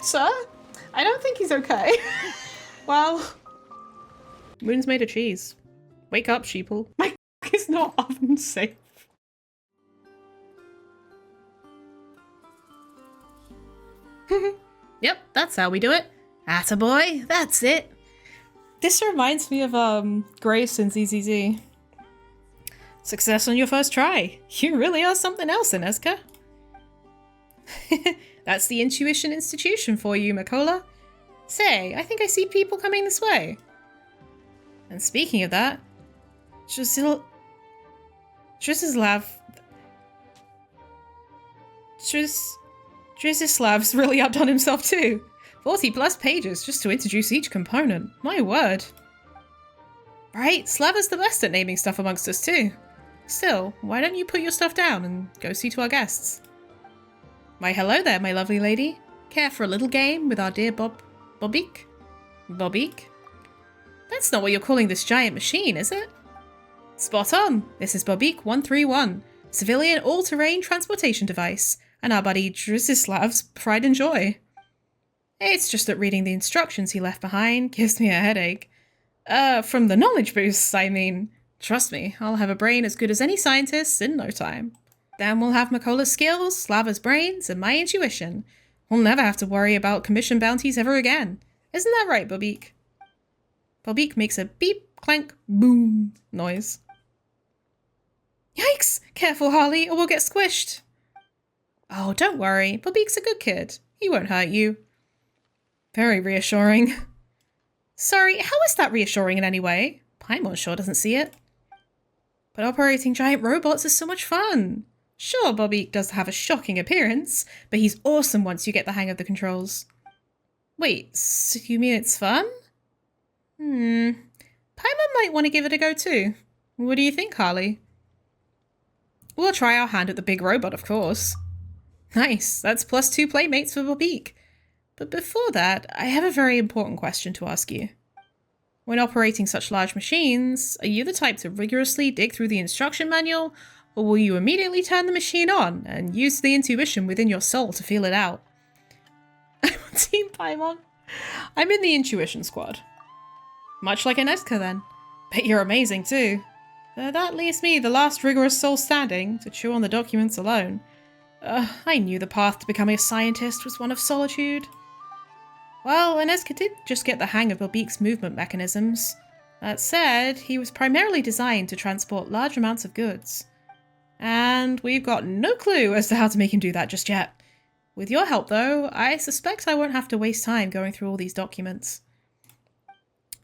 Sir? I don't think he's okay. Well, moon's made of cheese. Wake up, sheeple. My is not oven safe. Yep, that's how we do it. Attaboy, that's it. This reminds me of Grace in ZZZ. Success on your first try. You really are something else, Ineska. That's the Intuition Institution for you, Makola. Say, I think I see people coming this way. And speaking of that, Drizislav's really outdone himself too. 40 plus pages just to introduce each component. My word. Right, Slava's the best at naming stuff amongst us too. Still, why don't you put your stuff down and go see to our guests? Why hello there, my lovely lady. Care for a little game with our dear Bobik? Bobik? That's not what you're calling this giant machine, is it? Spot on. This is Bobik 131, civilian all-terrain transportation device, and our buddy Drizislav's pride and joy. It's just that reading the instructions he left behind gives me a headache. From the knowledge boosts, I mean. Trust me, I'll have a brain as good as any scientist's in no time. Then we'll have Makola's skills, Slava's brains, and my intuition. We'll never have to worry about commission bounties ever again. Isn't that right, Bobik? Bobik makes a beep, clank, boom noise. Yikes! Careful, Harley, or we'll get squished. Oh, don't worry. Bobik's a good kid. He won't hurt you. Very reassuring. Sorry, how is that reassuring in any way? Paimon sure doesn't see it. But operating giant robots is so much fun. Sure, Bobik does have a shocking appearance, but he's awesome once you get the hang of the controls. Wait, so you mean it's fun? Paimon might want to give it a go too. What do you think, Harley? We'll try our hand at the big robot, of course. Nice, that's +2 playmates for Bobik. But before that, I have a very important question to ask you. When operating such large machines, are you the type to rigorously dig through the instruction manual, or will you immediately turn the machine on and use the intuition within your soul to feel it out? I'm on Team Paimon. I'm in the intuition squad. Much like Ineska then. Bet you're amazing too. That leaves me, the last rigorous soul standing, to chew on the documents alone. I knew the path to becoming a scientist was one of solitude. Well, Ineska did just get the hang of Bobik's movement mechanisms. That said, he was primarily designed to transport large amounts of goods. And we've got no clue as to how to make him do that just yet. With your help, though, I suspect I won't have to waste time going through all these documents.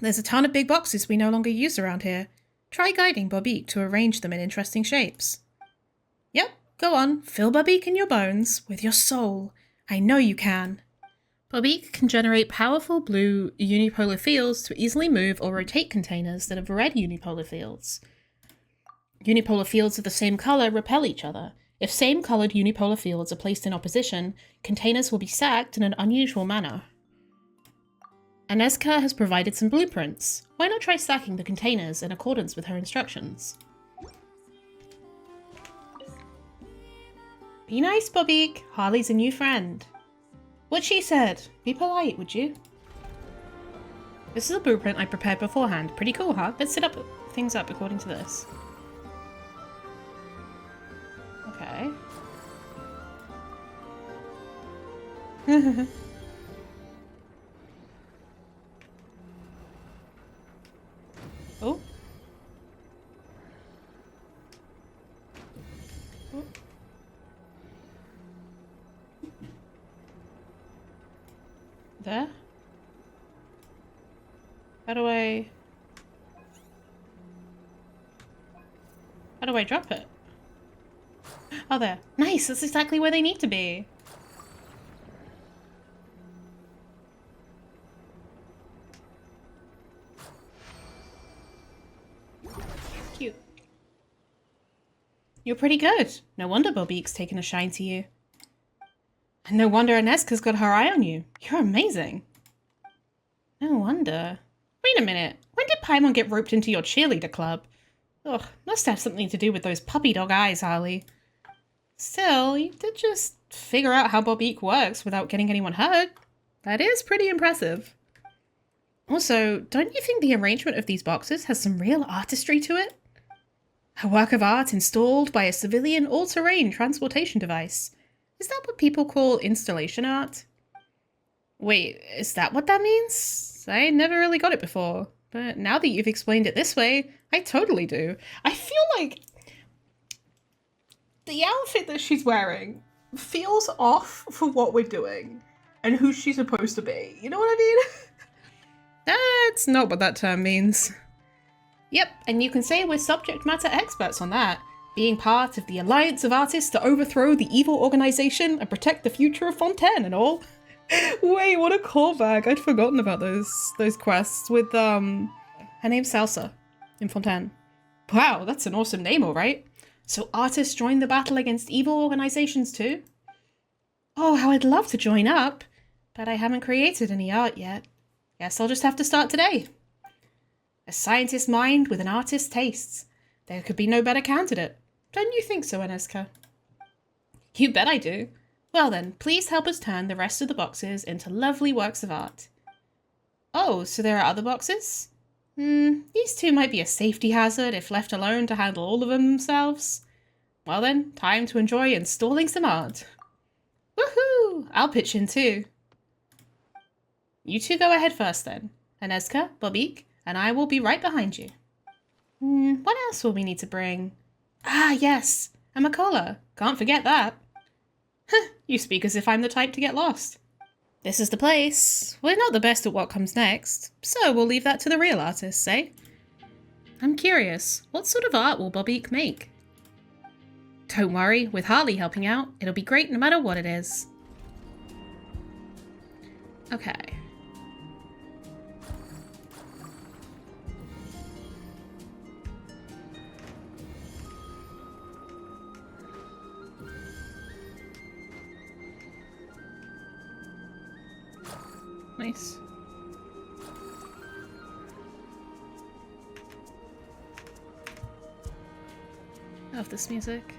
There's a ton of big boxes we no longer use around here. Try guiding Bobik to arrange them in interesting shapes. Yep, go on, fill Bobik in your bones with your soul. I know you can. Bobik can generate powerful blue unipolar fields to easily move or rotate containers that have red unipolar fields. Unipolar fields of the same color repel each other. If same-colored unipolar fields are placed in opposition, containers will be stacked in an unusual manner. Ineska has provided some blueprints. Why not try stacking the containers in accordance with her instructions? Be nice, Bobik. Harley's a new friend. What she said. Be polite, would you? This is a blueprint I prepared beforehand. Pretty cool, huh? Let's set things up according to this. Okay. Oh. Oh. There? How do I drop it? Oh, there. Nice, that's exactly where they need to be. Cute. You're pretty good. No wonder Bobik's taken a shine to you. And no wonder Ineska's got her eye on you. You're amazing. No wonder. Wait a minute. When did Paimon get roped into your cheerleader club? Ugh, must have something to do with those puppy dog eyes, Harley. Still, you did just figure out how Bobik works without getting anyone hurt. That is pretty impressive. Also, don't you think the arrangement of these boxes has some real artistry to it? A work of art installed by a civilian all-terrain transportation device. Is that what people call installation art? Wait, is that what that means? I never really got it before, but now that you've explained it this way, I totally do. I feel like the outfit that she's wearing feels off for what we're doing and who she's supposed to be. You know what I mean? That's not what that term means. Yep, and you can say we're subject matter experts on that, being part of the Alliance of Artists to overthrow the evil organization and protect the future of Fontaine and all. Wait, what a callback. I'd forgotten about those quests with, her name's Salsa in Fontaine. Wow, that's an awesome name, alright. So artists join the battle against evil organizations too? Oh, how I'd love to join up, but I haven't created any art yet. Guess I'll just have to start today. A scientist mind with an artist's tastes. There could be no better candidate. Don't you think so, Eneska? You bet I do. Well then, please help us turn the rest of the boxes into lovely works of art. Oh, so there are other boxes? These two might be a safety hazard if left alone to handle all of them themselves. Well then, time to enjoy installing some art. Woohoo! I'll pitch in too. You two go ahead first then. Eneska, Bobik, and I will be right behind you. What else will we need to bring? Ah, yes, a Makola. Can't forget that. You speak as if I'm the type to get lost. This is the place. We're not the best at what comes next, so we'll leave that to the real artists, eh? I'm curious, what sort of art will Bobik make? Don't worry, with Harley helping out, it'll be great no matter what it is. Okay. Nice. I love this music.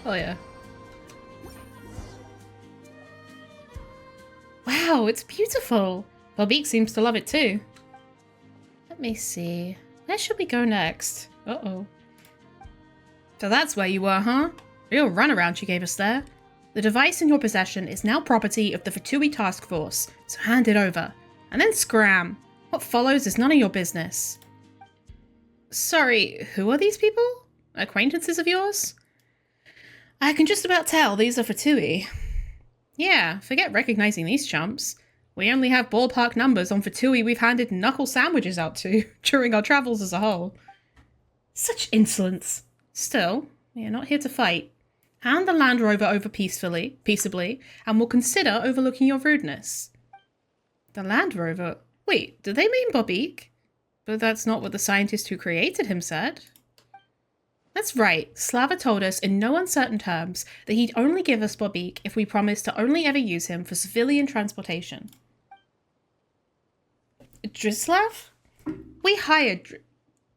Oh yeah. Wow, it's beautiful! Bobik seems to love it too. Let me see. Where should we go next? Uh-oh. So that's where you were, huh? Real runaround you gave us there. The device in your possession is now property of the Fatui Task Force, so hand it over. And then scram. What follows is none of your business. Sorry, who are these people? Acquaintances of yours? I can just about tell these are Fatui. Yeah, forget recognizing these chumps. We only have ballpark numbers on Fatui we've handed knuckle sandwiches out to during our travels as a whole. Such insolence. Still, we are not here to fight. Hand the Land Rover over peaceably, and we'll consider overlooking your rudeness. The Land Rover? Wait, do they mean Bobik? But that's not what the scientist who created him said. That's right, Slava told us in no uncertain terms that he'd only give us Bobik if we promised to only ever use him for civilian transportation. Drislav? We hired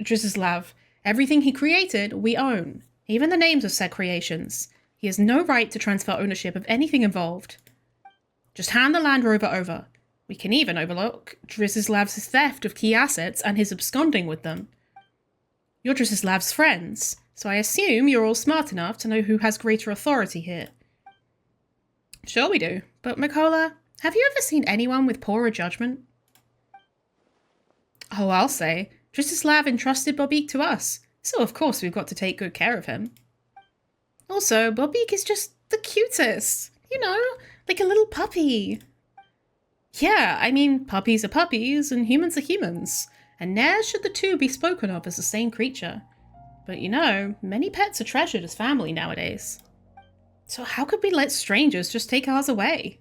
Drislav. Everything he created, we own. Even the names of said creations. He has no right to transfer ownership of anything involved. Just hand the Land Rover over. We can even overlook Drizislav's theft of key assets and his absconding with them. You're Drizislav's friends, so I assume you're all smart enough to know who has greater authority here. Sure we do, but Makola, have you ever seen anyone with poorer judgment? Oh, I'll say. Drizislav entrusted Bobik to us, so of course we've got to take good care of him. Also, Bobik is just the cutest. You know, like a little puppy. Yeah, I mean, puppies are puppies and humans are humans, and ne'er should the two be spoken of as the same creature. But you know, many pets are treasured as family nowadays. So how could we let strangers just take ours away?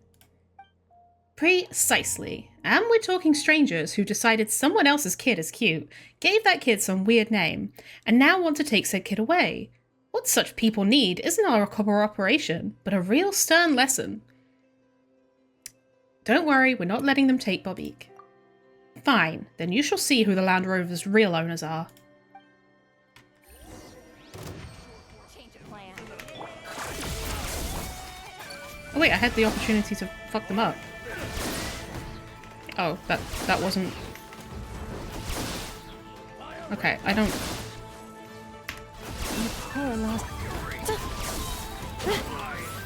Precisely. And we're talking strangers who decided someone else's kid is cute, gave that kid some weird name, and now want to take said kid away. What such people need isn't our cooperation, but a real stern lesson. Don't worry, we're not letting them take Bobik. Fine, then you shall see who the Land Rover's real owners are. Oh wait, I had the opportunity to fuck them up. Oh, that wasn't... Okay, I don't...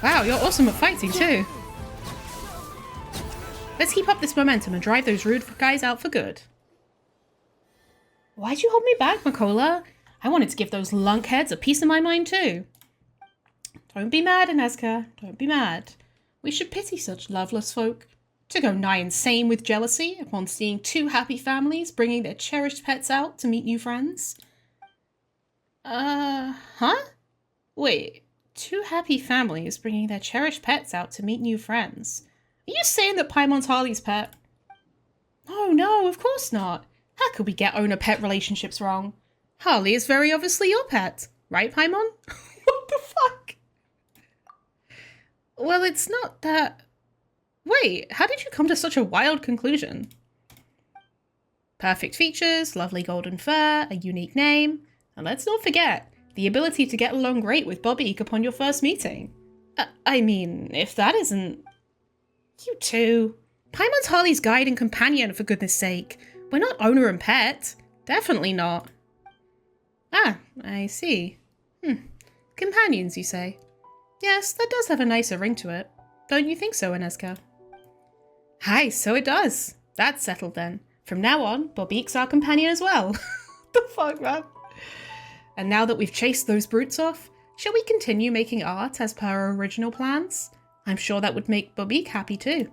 Wow, you're awesome at fighting too. Let's keep up this momentum and drive those rude guys out for good. Why'd you hold me back, Makola? I wanted to give those lunkheads a piece of my mind too. Don't be mad, Ineska. Don't be mad. We should pity such loveless folk. To go nigh insane with jealousy upon seeing two happy families bringing their cherished pets out to meet new friends. Huh? Wait, two happy families bringing their cherished pets out to meet new friends. Are you saying that Paimon's Harley's pet? Oh no, of course not. How could we get owner-pet relationships wrong? Harley is very obviously your pet, right, Paimon? What the fuck? Well, it's not that... Wait, how did you come to such a wild conclusion? Perfect features, lovely golden fur, a unique name, and let's not forget, the ability to get along great with Bobbeek upon your first meeting. I mean, if that isn't... You too. Paimon's Harley's guide and companion, for goodness sake. We're not owner and pet. Definitely not. Ah, I see. Companions, you say? Yes, that does have a nicer ring to it. Don't you think so, Ineska? Hi, so it does. That's settled then. From now on, Bobbeek's our companion as well. The fuck, man? And now that we've chased those brutes off, shall we continue making art as per our original plans? I'm sure that would make Bobbeek happy too.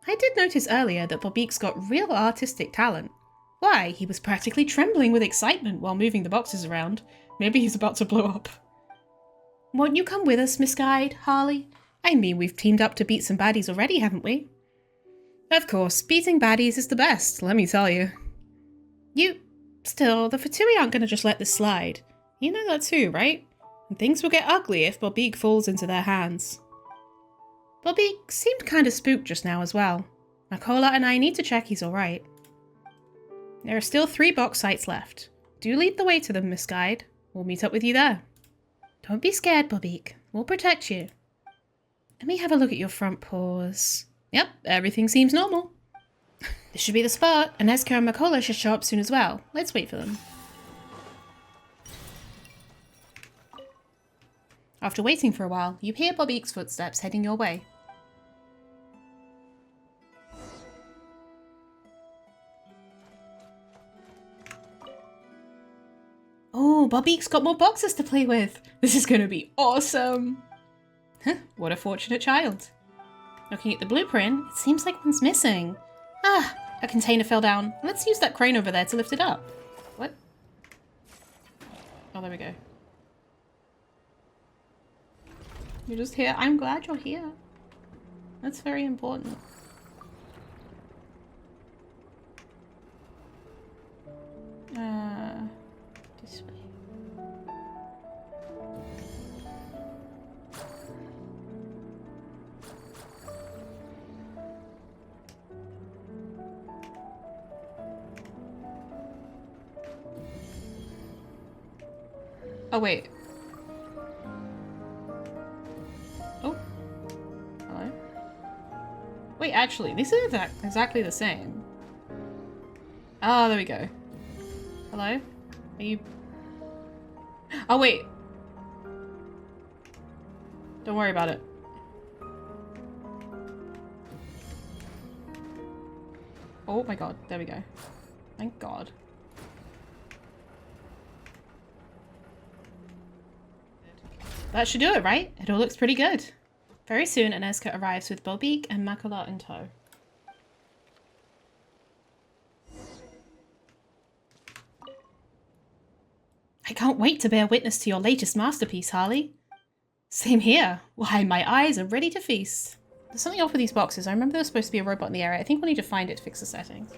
I did notice earlier that Bobbeek's got real artistic talent. Why, he was practically trembling with excitement while moving the boxes around. Maybe he's about to blow up. Won't you come with us, Miss Guide, Harley? I mean, we've teamed up to beat some baddies already, haven't we? Of course, beating baddies is the best, let me tell you. Still, the Fatui aren't going to just let this slide. You know that too, right? And things will get ugly if Bobbeek falls into their hands. Bobbeek seemed kind of spooked just now as well. Makola and I need to check he's alright. There are still 3 box sites left. Do lead the way to them, Miss Guide. We'll meet up with you there. Don't be scared, Bobbeek. We'll protect you. Let me have a look at your front paws. Yep, everything seems normal. This should be the spot, and Ineska and Makola should show up soon as well. Let's wait for them. After waiting for a while, you hear Bobbeek's footsteps heading your way. Oh, Bobbeek's got more boxes to play with. This is going to be awesome. What a fortunate child. Looking at the blueprint, it seems like one's missing. Ah, a container fell down. Let's use that crane over there to lift it up. What? Oh, there we go. You're just here. I'm glad you're here. That's very important. This way. Oh, wait. Oh. Hello? Wait, actually, these are exactly the same. Oh, there we go. Hello? Are you... Oh, wait. Don't worry about it. Oh my god, there we go. Thank god. That should do it, right? It all looks pretty good. Very soon, Ineska arrives with Bobbeek and Makola in tow. I can't wait to bear witness to your latest masterpiece, Harley. Same here. Why, my eyes are ready to feast. There's something off with these boxes. I remember there was supposed to be a robot in the area. I think we'll need to find it to fix the settings.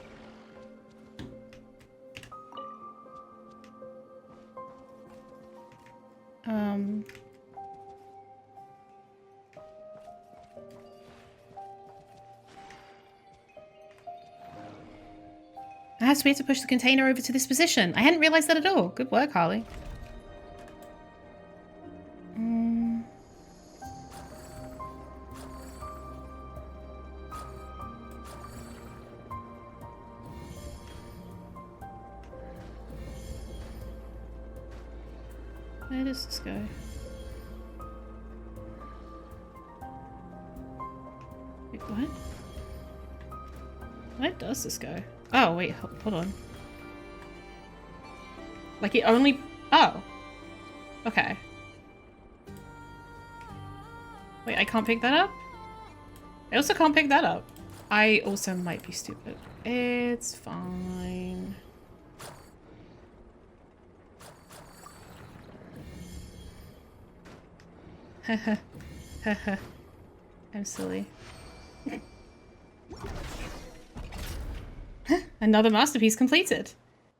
Perhaps we have to push the container over to this position. I hadn't realized that at all. Good work, Harley. Where does this go? Wait, what? Where does this go? Oh, wait, hold on. Like it only... Oh. Okay. Wait, I can't pick that up? I also can't pick that up. I also might be stupid. It's fine. Haha. Haha. I'm silly. Another masterpiece completed.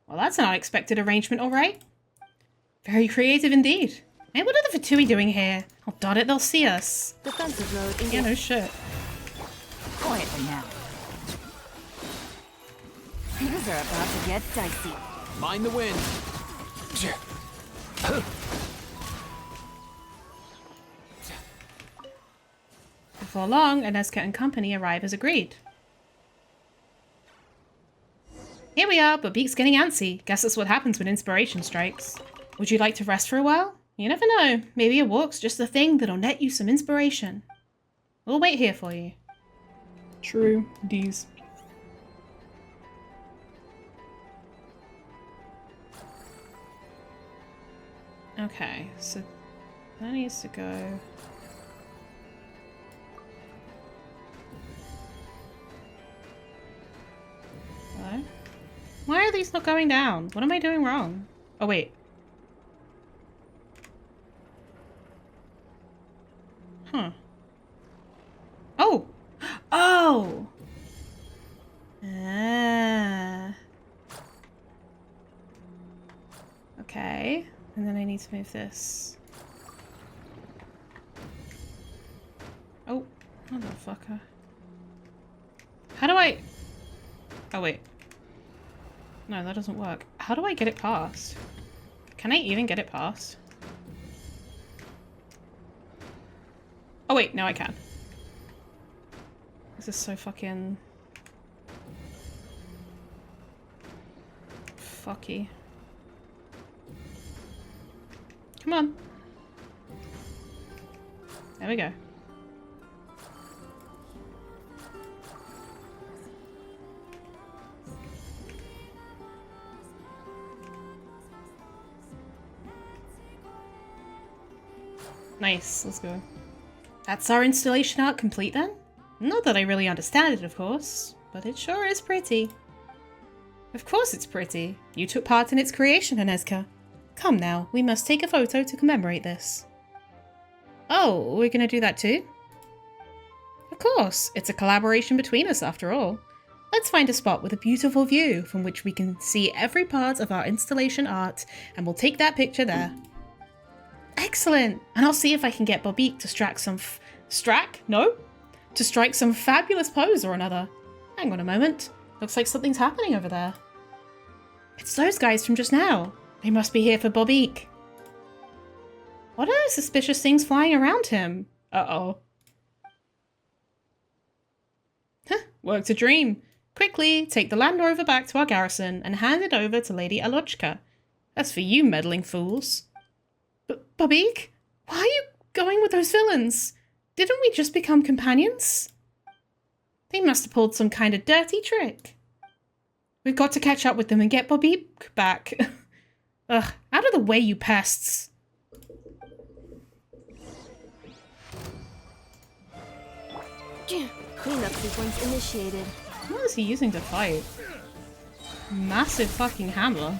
Well, that's an unexpected arrangement, all right. Very creative indeed. Hey, what are the Fatui doing here? Oh, darn it, they'll see us. Defensive mode. Yeah, no shit. Quietly now. Things are about to get dicey. Mind the wind. Before long, Aneska and company arrive as agreed. Here we are, but Beak's getting antsy. Guess that's what happens when inspiration strikes. Would you like to rest for a while? You never know. Maybe a walk's just the thing that'll net you some inspiration. We'll wait here for you. True. D's. Okay, so that needs to go... Hello? Why are these not going down? What am I doing wrong? Oh, wait. Huh. Oh! Oh! Ah. Okay. And then I need to move this. Oh, motherfucker. How do I... Oh, wait. No, that doesn't work. How do I get it past? Can I even get it past? Oh, wait. No, I can. This is so fucking... fucky. Come on. There we go. Nice, let's go. That's our installation art complete then? Not that I really understand it, of course, but it sure is pretty. Of course it's pretty. You took part in its creation, Aneska. Come now, we must take a photo to commemorate this. Oh, we're gonna do that too? Of course, it's a collaboration between us after all. Let's find a spot with a beautiful view from which we can see every part of our installation art, and we'll take that picture there. Excellent! And I'll see if I can get Bobique to strike some to strike some fabulous pose or another. Hang on a moment. Looks like something's happening over there. It's those guys from just now. They must be here for Bobique. What are those suspicious things flying around him? Uh-oh. Huh, worked a dream. Quickly, take the Land Rover back to our garrison and hand it over to Lady Alochka. That's for you, meddling fools. Bobique? Why are you going with those villains? Didn't we just become companions? They must have pulled some kind of dirty trick. We've got to catch up with them and get Bobique back. Ugh, out of the way, you pests. Cleanup sequence initiated. What is he using to fight? Massive fucking hammer.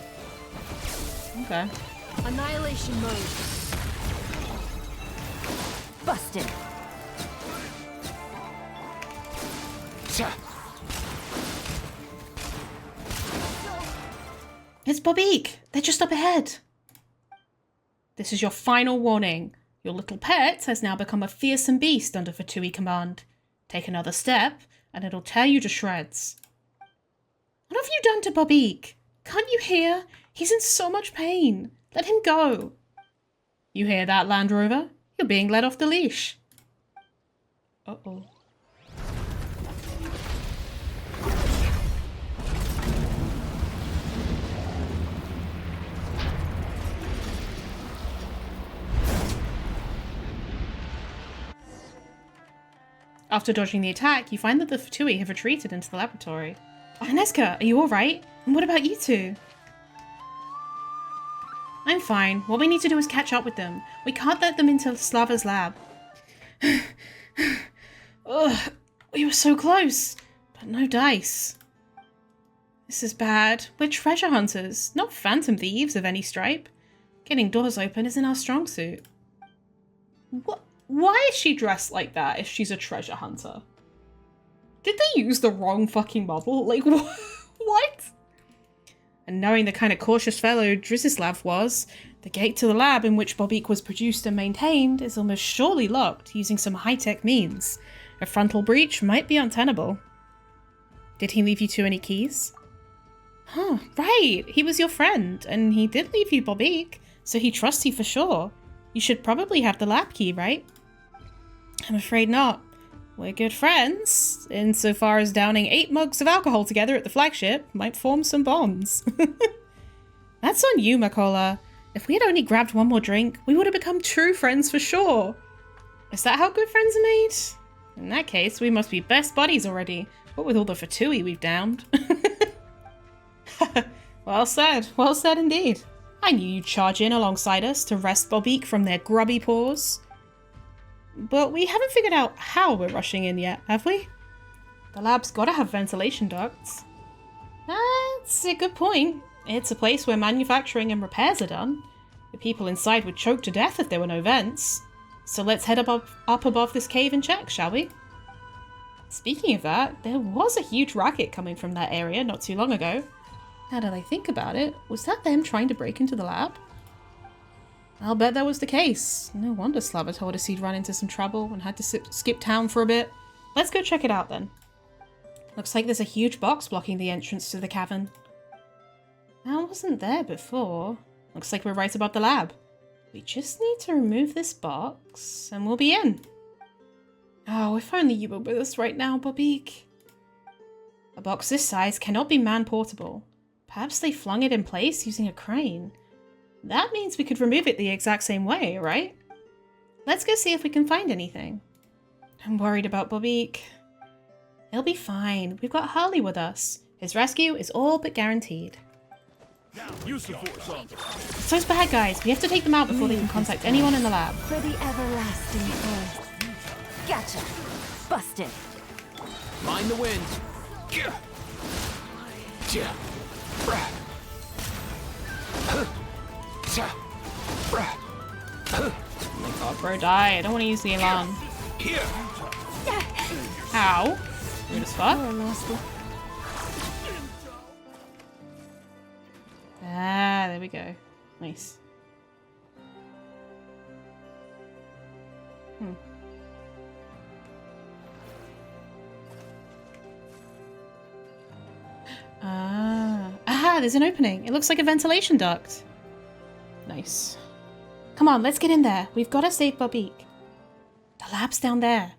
Okay. Annihilation mode. Busted. It's Bobique. They're just up ahead. This is your final warning. Your little pet has now become a fearsome beast under Fatui command. Take another step, and it'll tear you to shreds. What have you done to Bobique? Can't you hear? He's in so much pain. Let him go. You hear that, Land Rover? You're being let off the leash. Uh-oh. After dodging the attack, you find that the Fatui have retreated into the laboratory. Aneska, are you alright? And what about you two? I'm fine. What we need to do is catch up with them. We can't let them into Slava's lab. Ugh, we were so close, but no dice. This is bad. We're treasure hunters, not phantom thieves of any stripe. Getting doors open isn't our strong suit. What? Why is she dressed like that if she's a treasure hunter? Did they use the wrong fucking model? Like, what? And knowing the kind of cautious fellow Drizislav was, the gate to the lab in which Bobik was produced and maintained is almost surely locked using some high-tech means. A frontal breach might be untenable. Did he leave you two any keys? Huh, right, he was your friend, and he did leave you Bobik, so he trusts you for sure. You should probably have the lab key, right? I'm afraid not. We're good friends, insofar as downing 8 mugs of alcohol together at the Flagship might form some bonds. That's on you, Makola. If we had only grabbed one more drink, we would have become true friends for sure. Is that how good friends are made? In that case, we must be best buddies already, what with all the Fatui we've downed. Well said indeed. I knew you'd charge in alongside us to wrest Bobik from their grubby paws. But we haven't figured out how we're rushing in yet, have we? The lab's gotta have ventilation ducts. That's a good point. It's a place where manufacturing and repairs are done. The people inside would choke to death if there were no vents. So let's head up above this cave and check, shall we? Speaking of that, there was a huge racket coming from that area not too long ago. Now that I think about it, was that them trying to break into the lab? I'll bet that was the case. No wonder Slava told us he'd run into some trouble and had to skip town for a bit. Let's go check it out then. Looks like there's a huge box blocking the entrance to the cavern. That wasn't there before. Looks like we're right above the lab. We just need to remove this box and we'll be in. Oh, if only you were with us right now, Bobik. A box this size cannot be man-portable. Perhaps they flung it in place using a crane. That means we could remove it the exact same way, right? Let's go see if we can find anything. I'm worried about Bobik. He'll be fine. We've got Harley with us. His rescue is all but guaranteed. It's those bad guys. We have to take them out before they can contact anyone in the lab. For the everlasting earth. Gotcha. Busted. Mind the wind. Oh my god, bro, die. I don't want to use the alarm. Here. Ow. Rude as fuck. Ah, there we go. Nice. There's an opening. It looks like a ventilation duct. Nice. Come on, let's get in there. We've got to save Bobik. The lab's down there.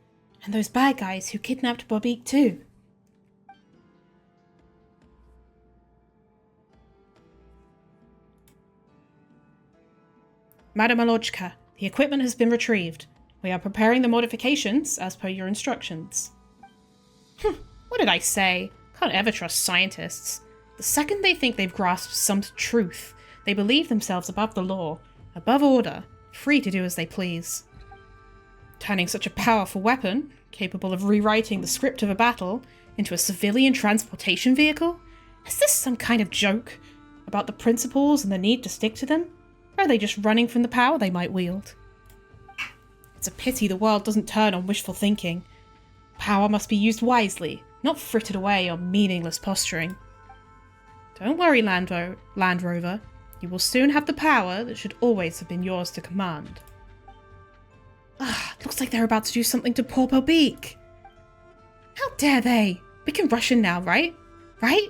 And those bad guys who kidnapped Bobik too. Madam Alojka, the equipment has been retrieved. We are preparing the modifications as per your instructions. What did I say? Can't ever trust scientists. The second they think they've grasped some truth, they believe themselves above the law, above order, free to do as they please. Turning such a powerful weapon, capable of rewriting the script of a battle, into a civilian transportation vehicle? Is this some kind of joke about the principles and the need to stick to them? Or are they just running from the power they might wield? It's a pity the world doesn't turn on wishful thinking. Power must be used wisely, not frittered away on meaningless posturing. Don't worry, Land Rover. You will soon have the power that should always have been yours to command. Looks like they're about to do something to poor Bobik. How dare they? We can rush in now, right? Right?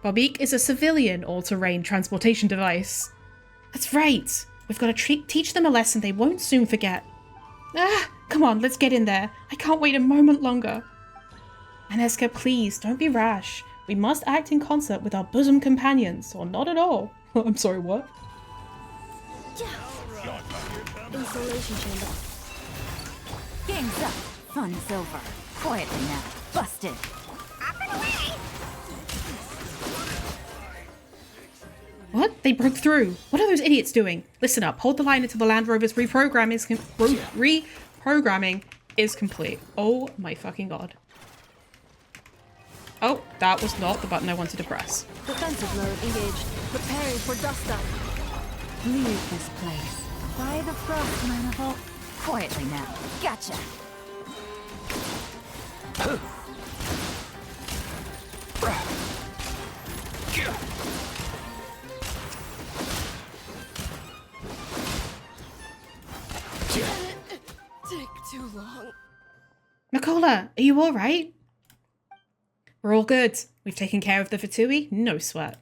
Bobik is a civilian all-terrain transportation device. That's right. We've got to teach them a lesson they won't soon forget. Come on, let's get in there. I can't wait a moment longer. Aneska, please, don't be rash. We must act in concert with our bosom companions, or not at all. I'm sorry, what? Insulation chamber. Game's up. Fun's over. Quietly now. Busted. What? They broke through. What are those idiots doing? Listen up. Hold the line until the Land Rover's reprogramming is complete. Oh my fucking god. Oh, that was not the button I wanted to press. Defensive load engaged. Preparing for dust up. Leave this place. By the frost manifold. Quietly now. Gotcha. Take too long. Nicola, are you alright? We're all good. We've taken care of the Fatui, no sweat.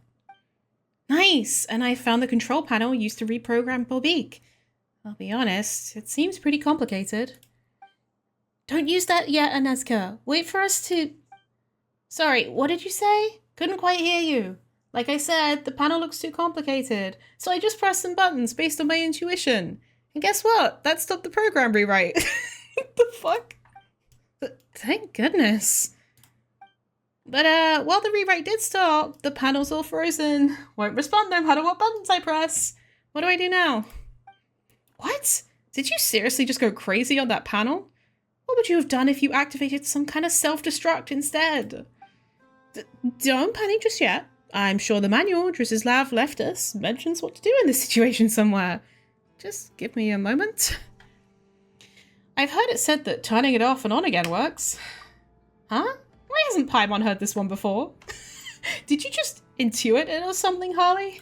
Nice! And I found the control panel used to reprogram Bobique. I'll be honest, it seems pretty complicated. Don't use that yet, Anezka. Wait for us to... Sorry, what did you say? Couldn't quite hear you. Like I said, the panel looks too complicated, so I just pressed some buttons based on my intuition. And guess what? That stopped the program rewrite. What the fuck? Thank goodness. But while the rewrite did stop, the panel's all frozen. Won't respond no matter what buttons I press. What do I do now? What? Did you seriously just go crazy on that panel? What would you have done if you activated some kind of self-destruct instead? Don't panic just yet. I'm sure the manual Drizislav left us mentions what to do in this situation somewhere. Just give me a moment. I've heard it said that turning it off and on again works. Huh? Why hasn't Paimon heard this one before? Did you just intuit it or something, Harley?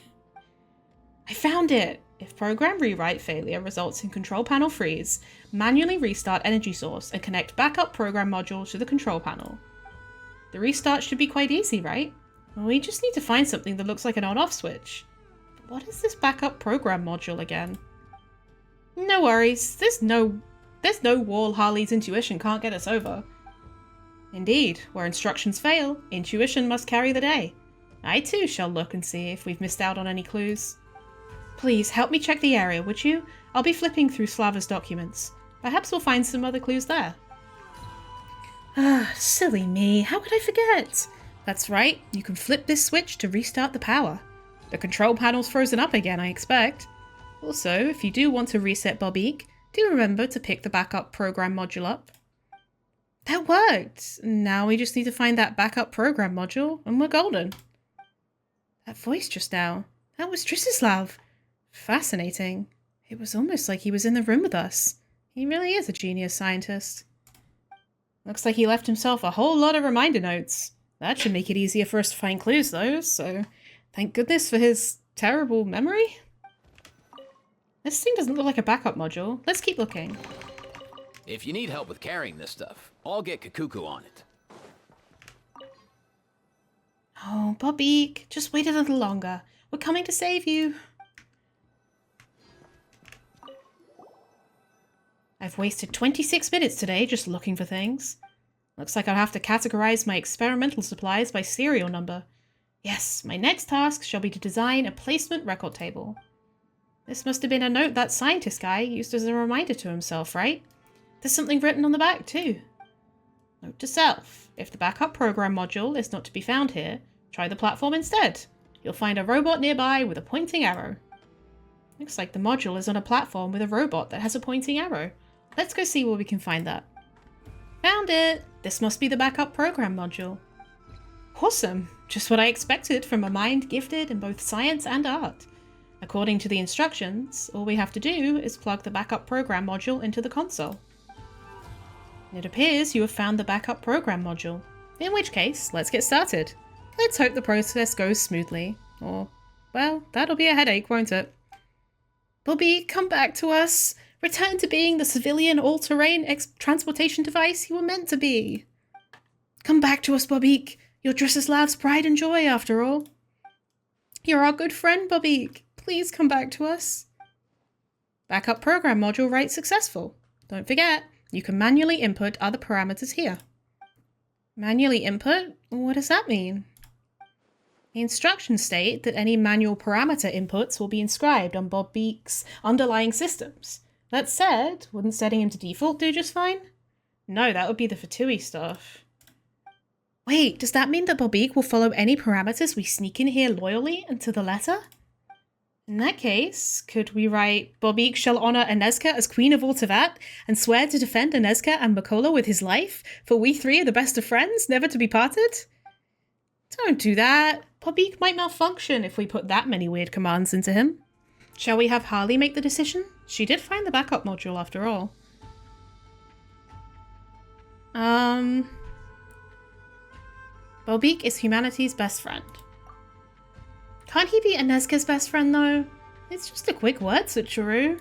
I found it. If program rewrite failure results in control panel freeze, manually restart energy source and connect backup program module to the control panel. The restart should be quite easy, right? We just need to find something that looks like an on-off switch. But what is this backup program module again? No worries. There's no wall Harley's intuition can't get us over. Indeed, where instructions fail, intuition must carry the day. I too shall look and see if we've missed out on any clues. Please help me check the area, would you? I'll be flipping through Slava's documents. Perhaps we'll find some other clues there. Ah, silly me. How could I forget? That's right. You can flip this switch to restart the power. The control panel's frozen up again, I expect. Also, if you do want to reset Bobique, do remember to pick the backup program module up. That worked! Now we just need to find that backup program module, and we're golden. That voice just now, that was Drizislav. Fascinating. It was almost like he was in the room with us. He really is a genius scientist. Looks like he left himself a whole lot of reminder notes. That should make it easier for us to find clues though, so thank goodness for his terrible memory. This thing doesn't look like a backup module. Let's keep looking. If you need help with carrying this stuff, I'll get Kakuku on it. Oh, Bobique, just wait a little longer. We're coming to save you. I've wasted 26 minutes today just looking for things. Looks like I'll have to categorize my experimental supplies by serial number. Yes, my next task shall be to design a placement record table. This must have been a note that scientist guy used as a reminder to himself, right? There's something written on the back too. Note to self. If the backup program module is not to be found here, try the platform instead. You'll find a robot nearby with a pointing arrow. Looks like the module is on a platform with a robot that has a pointing arrow. Let's go see where we can find that. Found it! This must be the backup program module. Awesome! Just what I expected from a mind gifted in both science and art. According to the instructions, all we have to do is plug the backup program module into the console. It appears you have found the backup program module. In which case, let's get started. Let's hope the process goes smoothly. Or, well, that'll be a headache, won't it? Bobby, come back to us! Return to being the civilian all-terrain transportation device you were meant to be. Come back to us, Bobique. You're Drisislav's pride and joy, after all. You're our good friend, Bobique. Please come back to us. Backup program module write successful. Don't forget, you can manually input other parameters here. Manually input? What does that mean? The instructions state that any manual parameter inputs will be inscribed on Bobique's underlying systems. That said, wouldn't setting him to default do just fine? No, that would be the Fatui stuff. Wait, does that mean that Bobique will follow any parameters we sneak in here loyally and to the letter? In that case, could we write Bobique shall honor Anezka as Queen of all Tevat and swear to defend Anezka and Makola with his life, for we three are the best of friends, never to be parted? Don't do that. Bobique might malfunction if we put that many weird commands into him. Shall we have Harley make the decision? She did find the backup module after all. Bobique is humanity's best friend. Can't he be Anezka's best friend though? It's just a quick word switcheroo.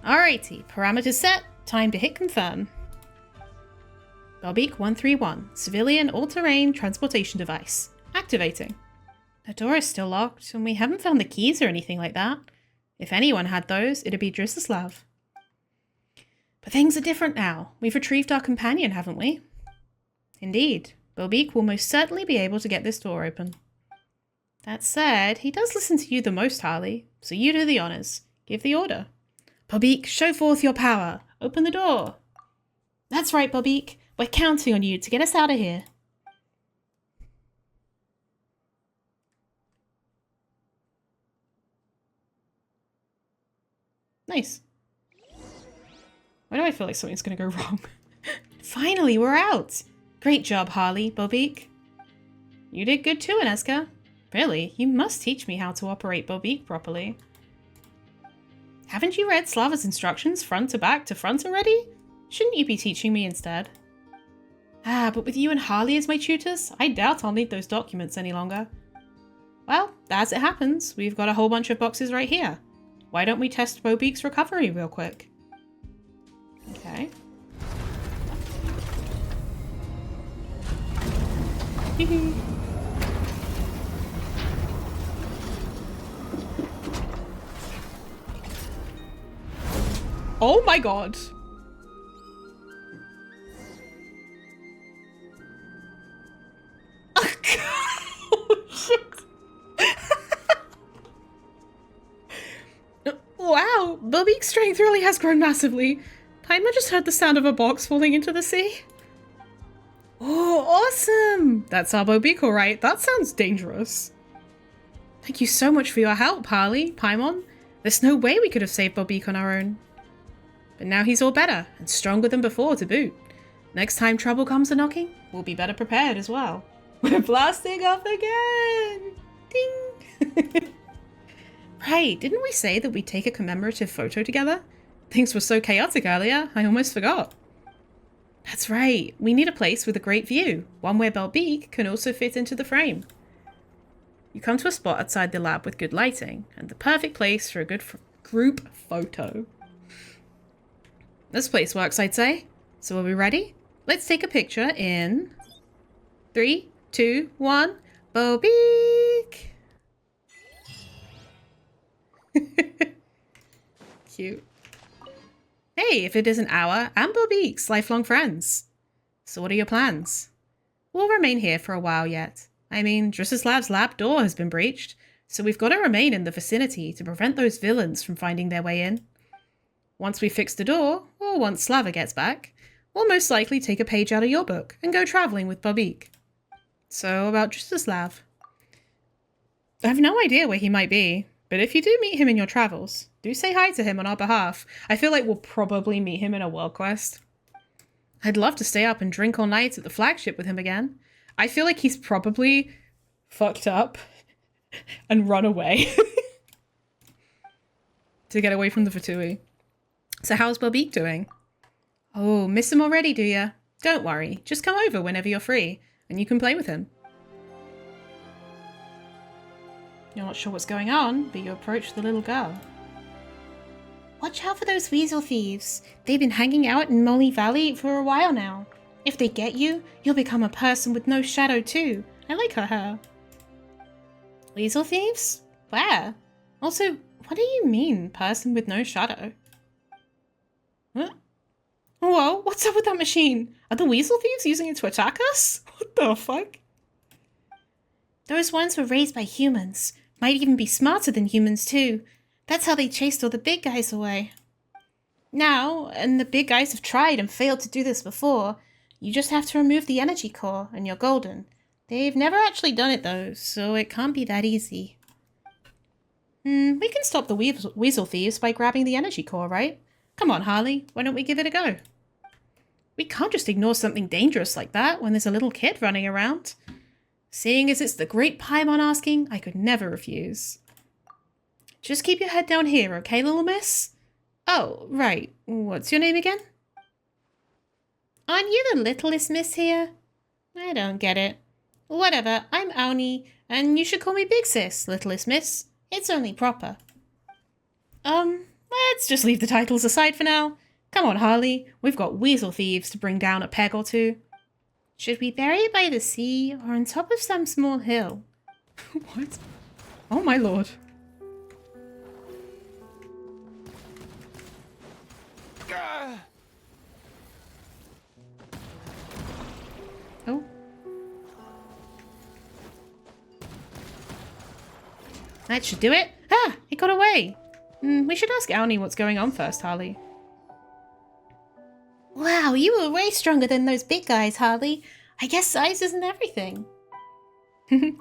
Alrighty, parameters set, time to hit confirm. Bobique 131, civilian all-terrain transportation device. Activating. The door is still locked, and we haven't found the keys or anything like that. If anyone had those, it'd be Drislav. But things are different now. We've retrieved our companion, haven't we? Indeed. Bobique will most certainly be able to get this door open. That said, he does listen to you the most, Harley, so you do the honors. Give the order. Bobique, show forth your power. Open the door. That's right, Bobique. We're counting on you to get us out of here. Nice. Why do I feel like something's going to go wrong? Finally, we're out! Great job, Harley, Bobique. You did good too, Anezka. Really, you must teach me how to operate Bobique properly. Haven't you read Slava's instructions front to back to front already? Shouldn't you be teaching me instead? Ah, but with you and Harley as my tutors, I doubt I'll need those documents any longer. Well, as it happens, we've got a whole bunch of boxes right here. Why don't we test Bobique's recovery real quick? Okay. Oh my god! Oh, shit. Wow, Bobique's strength really has grown massively. Paimon just heard the sound of a box falling into the sea. Oh, awesome! That's our Bobique, alright. That sounds dangerous. Thank you so much for your help, Harley, Paimon. There's no way we could have saved Bobique on our own. But now he's all better, and stronger than before to boot. Next time trouble comes a-knocking, we'll be better prepared as well. We're blasting off again! Ding! Right, didn't we say that we'd take a commemorative photo together? Things were so chaotic earlier, I almost forgot. That's right, we need a place with a great view, one where Bobique can also fit into the frame. You come to a spot outside the lab with good lighting, and the perfect place for a good group photo. This place works, I'd say. So are we ready? Let's take a picture in 3, 2, 1, Bobique! Cute. Hey, if it isn't our and Bobique's lifelong friends. So what are your plans? We'll remain here for a while yet. I mean, Drisislav's lab door has been breached, so we've got to remain in the vicinity to prevent those villains from finding their way in. Once we fix the door, or once Slava gets back, we'll most likely take a page out of your book and go travelling with Bobique. So about Dristislav. I have no idea where he might be, but if you do meet him in your travels, do say hi to him on our behalf. I feel like we'll probably meet him in a world quest. I'd love to stay up and drink all night at the Flagship with him again. I feel like he's probably fucked up and run away to get away from the Fatui. So how's Bobique doing? Oh, miss him already, do ya? Don't worry, just come over whenever you're free, and you can play with him. You're not sure what's going on, but you approach the little girl. Watch out for those weasel thieves. They've been hanging out in Moleyvalley for a while now. If they get you, you'll become a person with no shadow too. I like her hair. Weasel thieves? Where? Also, what do you mean, person with no shadow? Huh? Whoa, what's up with that machine? Are the weasel thieves using it to attack us? What the fuck? Those ones were raised by humans. Might even be smarter than humans too. That's how they chased all the big guys away. Now, and the big guys have tried and failed to do this before, you just have to remove the energy core and you're golden. They've never actually done it though, so it can't be that easy. We can stop the weasel thieves by grabbing the energy core, right? Come on, Harley, why don't we give it a go? We can't just ignore something dangerous like that when there's a little kid running around. Seeing as it's the great Paimon asking, I could never refuse. Just keep your head down here, okay, little miss? Oh, right. What's your name again? Aren't you the littlest miss here? I don't get it. Whatever, I'm Aoni, and you should call me Big Sis, littlest miss. It's only proper. Let's just leave the titles aside for now. Come on, Harley. We've got weasel thieves to bring down a peg or two. Should we bury it by the sea or on top of some small hill? What? Oh my lord. Oh. That should do it. Ah, it got away. We should ask Aoni what's going on first, Harley. Wow, you were way stronger than those big guys, Harley. I guess size isn't everything.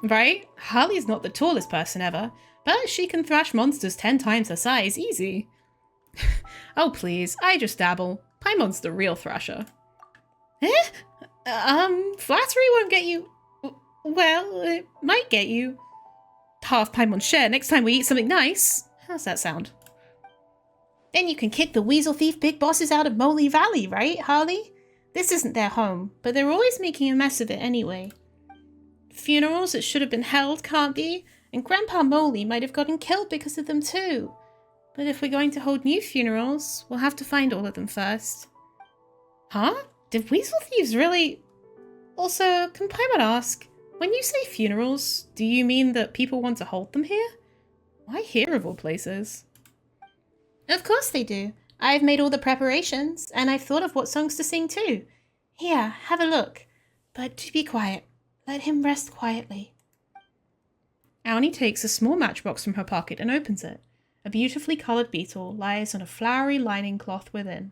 Right? Harley's not the tallest person ever, but she can thrash monsters 10 times her size easy. Oh please, I just dabble. Paimon's the real thrasher. Eh? Flattery won't get you... Well, it might get you half Paimon's share next time we eat something nice. How's that sound? Then you can kick the weasel thief big bosses out of Moleyvalley, right, Harley? This isn't their home, but they're always making a mess of it anyway. Funerals that should have been held can't be, and Grandpa Moley might have gotten killed because of them too. But if we're going to hold new funerals, we'll have to find all of them first. Huh? Did weasel thieves really... Also, can Paimon ask, when you say funerals, do you mean that people want to hold them here? Why here of all places? Of course they do. I've made all the preparations, and I've thought of what songs to sing too. Here, have a look. But do be quiet. Let him rest quietly. Aoni takes a small matchbox from her pocket and opens it. A beautifully coloured beetle lies on a flowery lining cloth within.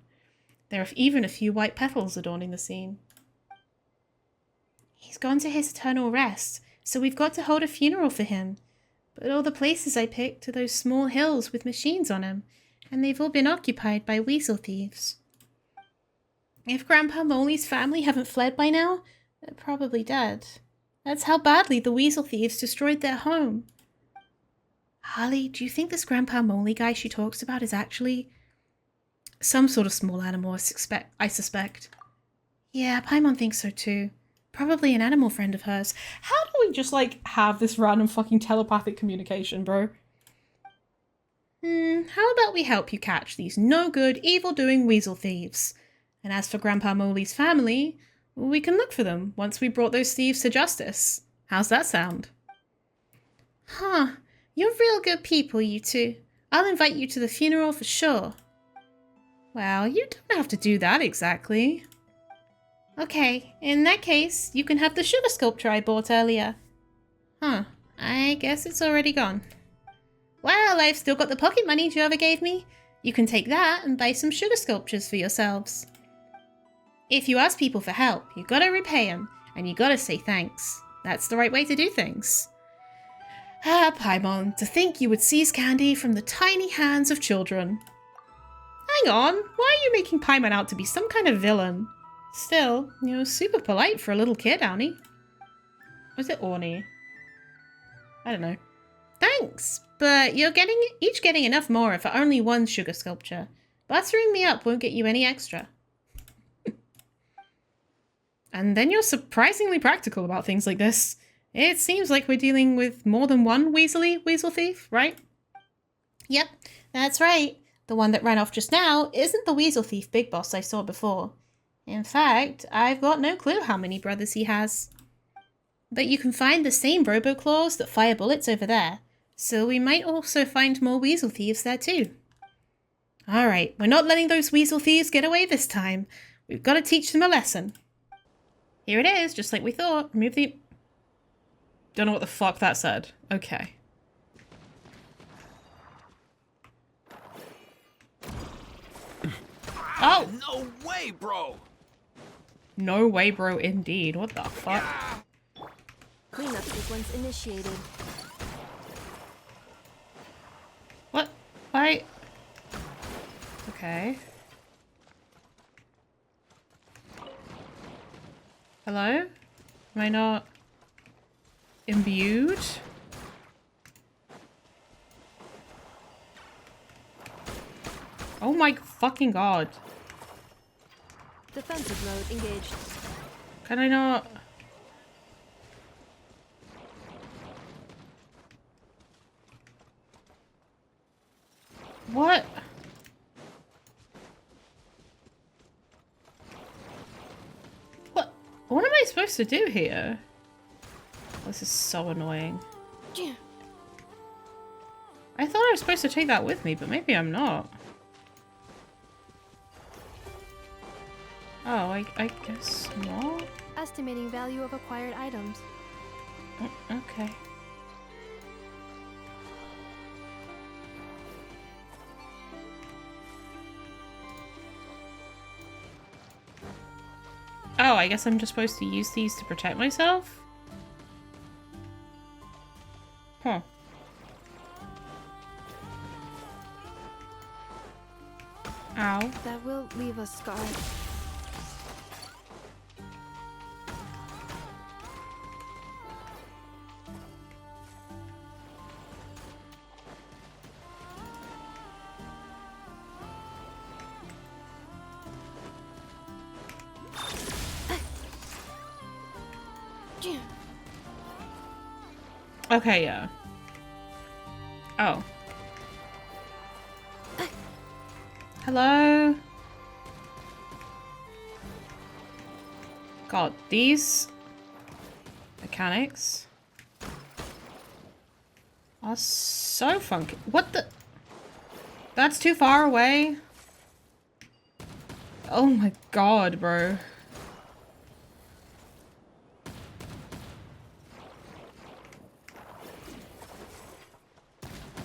There are even a few white petals adorning the scene. He's gone to his eternal rest, so we've got to hold a funeral for him. But all the places I picked are those small hills with machines on them, and they've all been occupied by weasel thieves. If Grandpa Moley's family haven't fled by now, they're probably dead. That's how badly the weasel thieves destroyed their home. Harley, do you think this Grandpa Moley guy she talks about is actually some sort of small animal, I suspect? Yeah, Paimon thinks so too. Probably an animal friend of hers. How do we just, like, have this random fucking telepathic communication, bro? How about we help you catch these no-good, evil-doing weasel thieves? And as for Grandpa Moley's family, we can look for them once we brought those thieves to justice. How's that sound? Huh. You're real good people, you two. I'll invite you to the funeral for sure. Well, you don't have to do that exactly. Okay, in that case, you can have the sugar sculpture I bought earlier. Huh. I guess it's already gone. Well, I've still got the pocket money Jova gave me. You can take that and buy some sugar sculptures for yourselves. If you ask people for help, you gotta repay them, and you gotta say thanks. That's the right way to do things. Ah, Paimon, to think you would seize candy from the tiny hands of children. Hang on, why are you making Paimon out to be some kind of villain? Still, you're super polite for a little kid, Aoni. Was it Orny? I don't know. Thanks, but you're each getting enough more for only one sugar sculpture. Buttering me up won't get you any extra. And then you're surprisingly practical about things like this. It seems like we're dealing with more than one weasel thief, right? Yep, that's right. The one that ran off just now isn't the weasel thief big boss I saw before. In fact, I've got no clue how many brothers he has. But you can find the same robo-claws that fire bullets over there, so we might also find more weasel thieves there too. Alright, we're not letting those weasel thieves get away this time. We've got to teach them a lesson. Here it is, just like we thought. Remove the... Don't know what the fuck that said. Okay. Oh! No way, bro! No way, bro, indeed. What the fuck? Cleanup sequence initiated. What? Why? Okay. Hello? Am I not imbued? Oh my fucking god. Defensive mode engaged. Can I not? What? What am I supposed to do here? This is so annoying. I thought I was supposed to take that with me, but maybe I'm not. Oh, I guess not. Estimating value of acquired items. Okay. Oh, I guess I'm just supposed to use these to protect myself? Huh. Ow. That will leave a scar. Okay, yeah. Oh. Hello? God, these mechanics are so funky. What the? That's too far away. Oh my god, bro.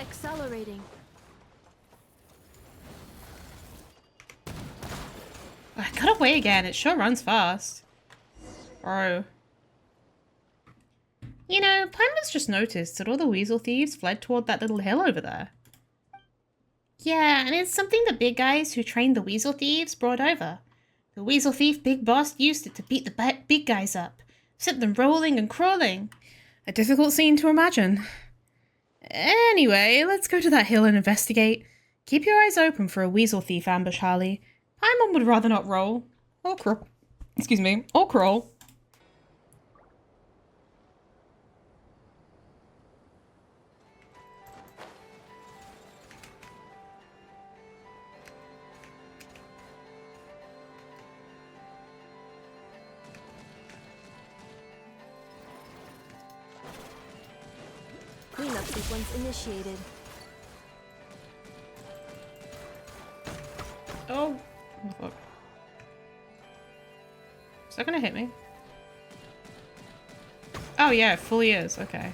Accelerating. I got away again. It sure runs fast. Bro. You know, Pineman's just noticed that all the weasel thieves fled toward that little hill over there. Yeah, and it's something the big guys who trained the weasel thieves brought over. The weasel thief big boss used it to beat the big guys up. Sent them rolling and crawling. A difficult scene to imagine. Anyway, let's go to that hill and investigate. Keep your eyes open for a weasel thief ambush, Harley. Paimon would rather not roll. Or crawl. Excuse me. Or crawl. Cleanup sequence initiated. Oh. Oh, fuck. Is that gonna hit me? Oh yeah, it fully is. Okay.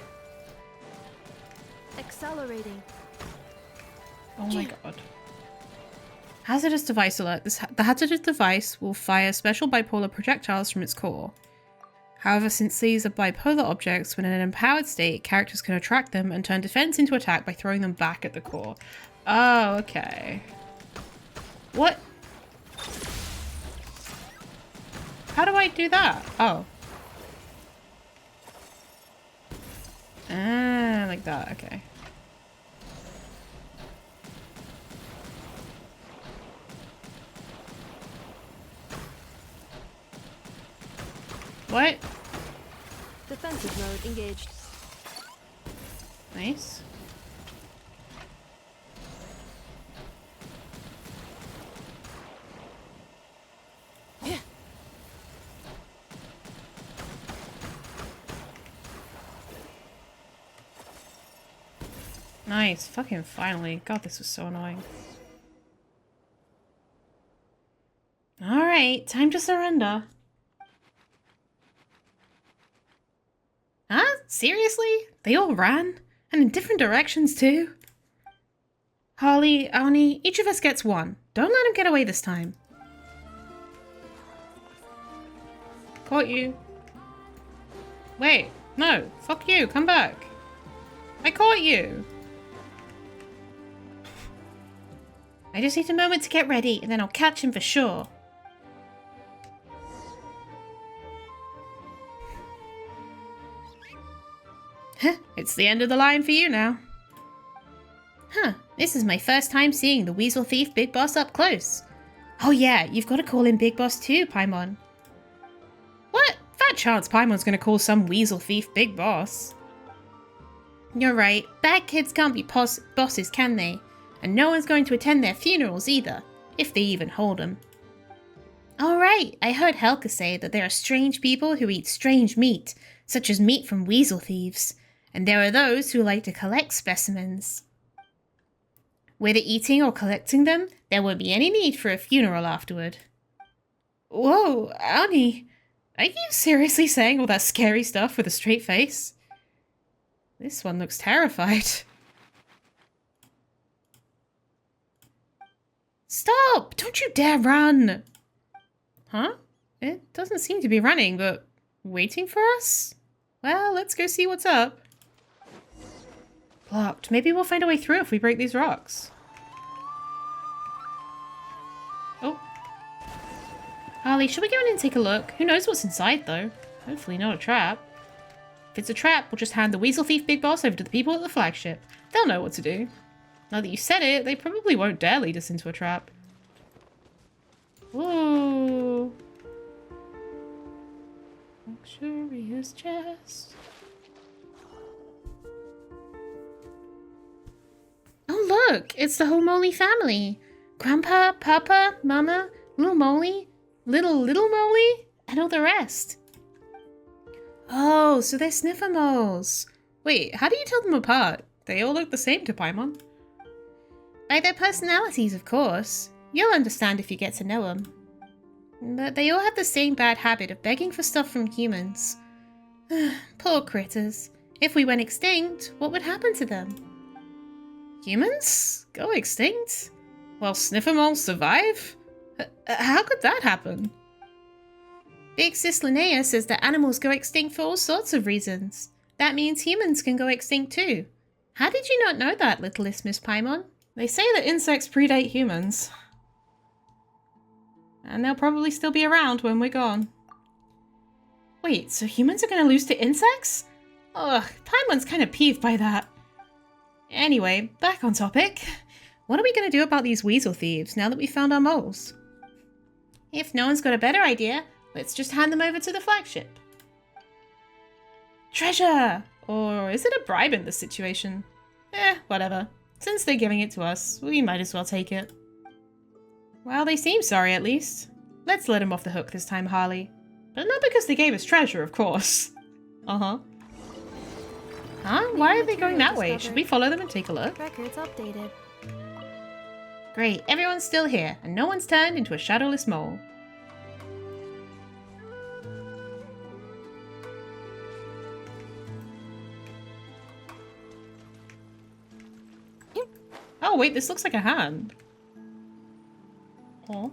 Accelerating. Oh my god. Hazardous device alert. The hazardous device will fire special bipolar projectiles from its core. However, since these are bipolar objects, when in an empowered state, characters can attract them and turn defense into attack by throwing them back at the core. Oh, okay. What? How do I do that? Oh. Ah, like that. Okay. What? Defensive mode engaged. Nice. Nice. Fucking finally. God, this was so annoying. Alright, time to surrender. Huh? Seriously? They all ran? And in different directions too? Harley, Arnie, each of us gets one. Don't let him get away this time. Caught you. Wait, no. Fuck you. Come back. I caught you. I just need a moment to get ready, and then I'll catch him for sure. Huh, it's the end of the line for you now. Huh, this is my first time seeing the Weasel Thief Big Boss up close. Oh yeah, you've got to call him Big Boss too, Paimon. What? Fat chance Paimon's gonna call some Weasel Thief Big Boss. You're right, bad kids can't be bosses, can they? And no one's going to attend their funerals either, if they even hold them. Alright, I heard Helka say that there are strange people who eat strange meat, such as meat from weasel thieves, and there are those who like to collect specimens. Whether eating or collecting them, there won't be any need for a funeral afterward. Whoa, Annie, are you seriously saying all that scary stuff with a straight face? This one looks terrified. Stop! Don't you dare run! Huh? It doesn't seem to be running, but waiting for us? Well, let's go see what's up. Blocked. Maybe we'll find a way through if we break these rocks. Oh. Harley, should we go in and take a look? Who knows what's inside, though? Hopefully not a trap. If it's a trap, we'll just hand the Weasel Thief Big Boss over to the people at the Flagship. They'll know what to do. Now that you said it, they probably won't dare lead us into a trap. Whoa. Luxurious chest. Oh look, it's the whole Moley family. Grandpa, Papa, Mama, little Moley, little Moley, and all the rest. Oh, so they're sniffer moles. Wait, how do you tell them apart? They all look the same to Paimon. By their personalities, of course. You'll understand if you get to know them. But they all have the same bad habit of begging for stuff from humans. Poor critters. If we went extinct, what would happen to them? Humans? Go extinct? While sniffer moles survive? How could that happen? Big Sis Linnea says that animals go extinct for all sorts of reasons. That means humans can go extinct too. How did you not know that, littlest Miss Paimon? They say that insects predate humans. And they'll probably still be around when we're gone. Wait, so humans are going to lose to insects? Ugh, Paimon's kind of peeved by that. Anyway, back on topic. What are we going to do about these weasel thieves now that we found our moles? If no one's got a better idea, let's just hand them over to the Flagship. Treasure! Or is it a bribe in this situation? Whatever. Since they're giving it to us, we might as well take it. Well, they seem sorry at least. Let's let them off the hook this time, Harley. But not because they gave us treasure, of course. Uh-huh. Huh? Why are they going that way? Should we follow them and take a look? Records updated. Great, everyone's still here, and no one's turned into a shadowless mole. Oh wait, this looks like a hand. Oh.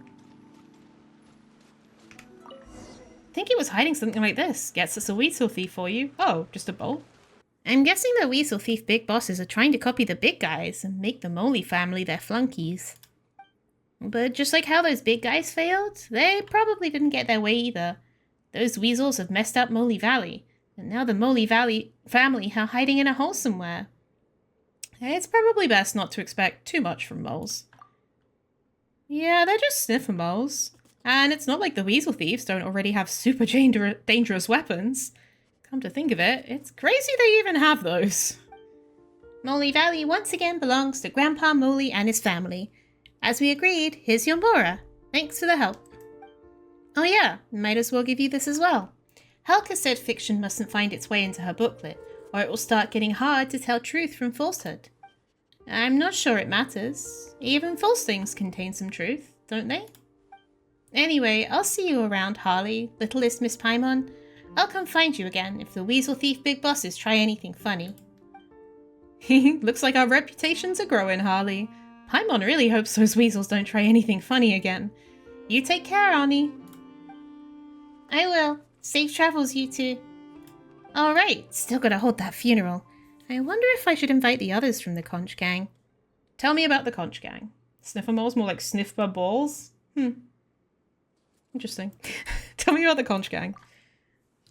I think he was hiding something like this. Gets us a weasel thief for you. Oh, just a bolt. I'm guessing the Weasel Thief Big Bosses are trying to copy the big guys and make the Moley family their flunkies. But just like how those big guys failed, they probably didn't get their way either. Those weasels have messed up Moleyvalley, and now the Moleyvalley family are hiding in a hole somewhere. It's probably best not to expect too much from moles. Yeah, they're just sniffer moles. And it's not like the Weasel Thieves don't already have super dangerous weapons. Come to think of it, it's crazy they even have those. Moleyvalley once again belongs to Grandpa Moley and his family. As we agreed, here's your Mora. Thanks for the help. Oh yeah, might as well give you this as well. Helka said fiction mustn't find its way into her booklet, or it will start getting hard to tell truth from falsehood. I'm not sure it matters. Even false things contain some truth, don't they? Anyway, I'll see you around, Harley, littlest Miss Paimon. I'll come find you again if the Weasel Thief Big Bosses try anything funny. Looks like our reputations are growing, Harley. Paimon really hopes those weasels don't try anything funny again. You take care, Arnie. I will. Safe travels, you two. Alright, still gotta hold that funeral. I wonder if I should invite the others from the conch gang. Tell me about the conch gang. Sniffer moles more like sniffer balls? Interesting. Tell me about the conch gang.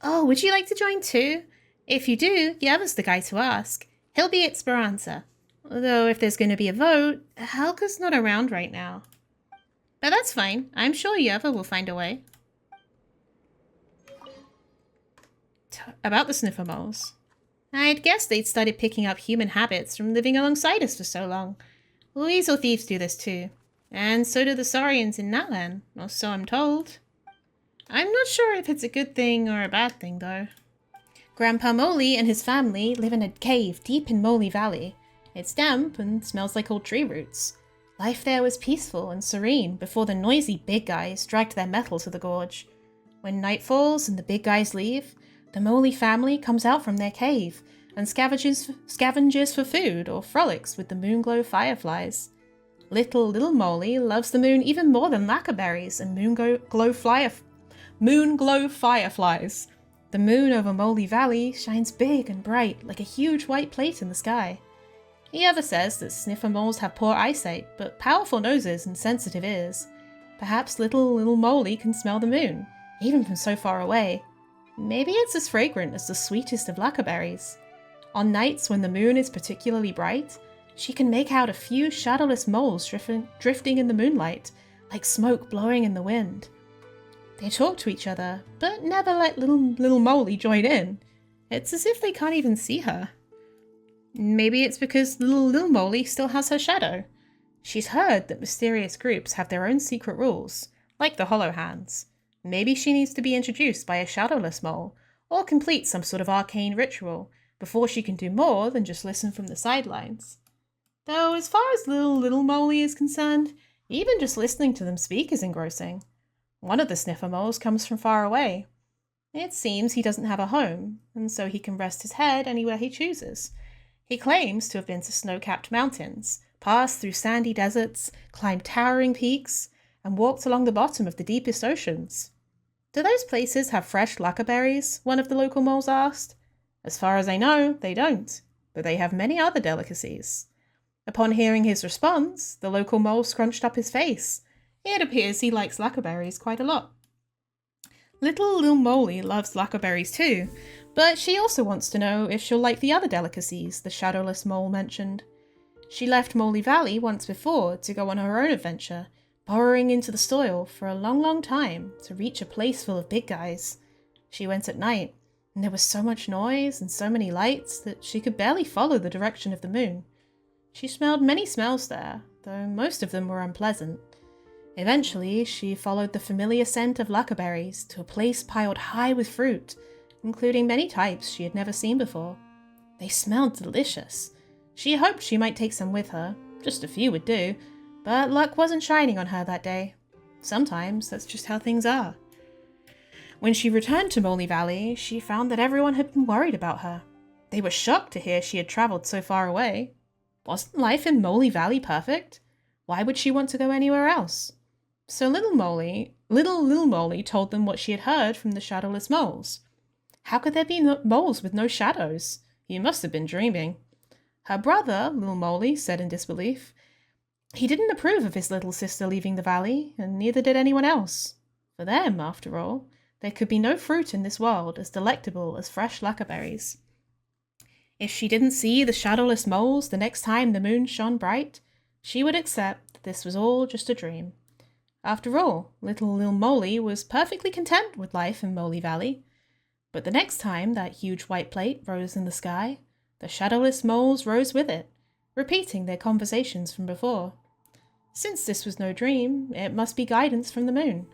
Oh, would you like to join too? If you do, Yeva's the guy to ask. He'll be at Speranza. Although if there's going to be a vote, Helga's not around right now. But that's fine. I'm sure Yeva will find a way. About the sniffer moles. I'd guess they'd started picking up human habits from living alongside us for so long. Weasel thieves do this too. And so do the Saurians in Natlan, or so I'm told. I'm not sure if it's a good thing or a bad thing, though. Grandpa Moley and his family live in a cave deep in Moleyvalley. It's damp and smells like old tree roots. Life there was peaceful and serene before the noisy big guys dragged their metal to the gorge. When night falls and the big guys leave, the Moley family comes out from their cave and scavenges for food or frolics with the moonglow fireflies. Little Moley loves the moon even more than lacquerberries and moonglow fireflies. The moon over Moleyvalley shines big and bright like a huge white plate in the sky. Yeva says that sniffer moles have poor eyesight but powerful noses and sensitive ears. Perhaps little Moley can smell the moon, even from so far away. Maybe it's as fragrant as the sweetest of lacquerberries. On nights when the moon is particularly bright, she can make out a few shadowless moles drifting in the moonlight, like smoke blowing in the wind. They talk to each other, but never let little Moley join in. It's as if they can't even see her. Maybe it's because little Moley still has her shadow. She's heard that mysterious groups have their own secret rules, like the Hollow Hands. Maybe she needs to be introduced by a shadowless mole, or complete some sort of arcane ritual, before she can do more than just listen from the sidelines. Though as far as little Moley is concerned, even just listening to them speak is engrossing. One of the sniffer moles comes from far away. It seems he doesn't have a home, and so he can rest his head anywhere he chooses. He claims to have been to snow-capped mountains, passed through sandy deserts, climbed towering peaks, and walked along the bottom of the deepest oceans. Do those places have fresh lacquerberries? One of the local moles asked. As far as I know, they don't, but they have many other delicacies. Upon hearing his response, the local mole scrunched up his face. It appears he likes lacquerberries quite a lot. Little Moley loves lacquerberries too, but she also wants to know if she'll like the other delicacies the shadowless mole mentioned. She left Moleyvalley once before to go on her own adventure, burrowing into the soil for a long time to reach a place full of big guys. She went at night, and there was so much noise and so many lights that she could barely follow the direction of the moon. She smelled many smells there, though most of them were unpleasant. Eventually, she followed the familiar scent of lacquerberries to a place piled high with fruit, including many types she had never seen before. They smelled delicious. She hoped she might take some with her, just a few would do, but luck wasn't shining on her that day. Sometimes that's just how things are. When she returned to Moleyvalley, she found that everyone had been worried about her. They were shocked to hear she had travelled so far away. Wasn't life in Moleyvalley perfect? Why would she want to go anywhere else? So little Moley told them what she had heard from the shadowless moles. How could there be moles with no shadows? You must have been dreaming. Her brother, little Moley, said in disbelief. He didn't approve of his little sister leaving the valley, and neither did anyone else. For them, after all, there could be no fruit in this world as delectable as fresh lacquerberries. If she didn't see the shadowless moles the next time the moon shone bright, she would accept that this was all just a dream. After all, little Moley was perfectly content with life in Moleyvalley. But the next time that huge white plate rose in the sky, the shadowless moles rose with it, repeating their conversations from before. Since this was no dream, it must be guidance from the moon.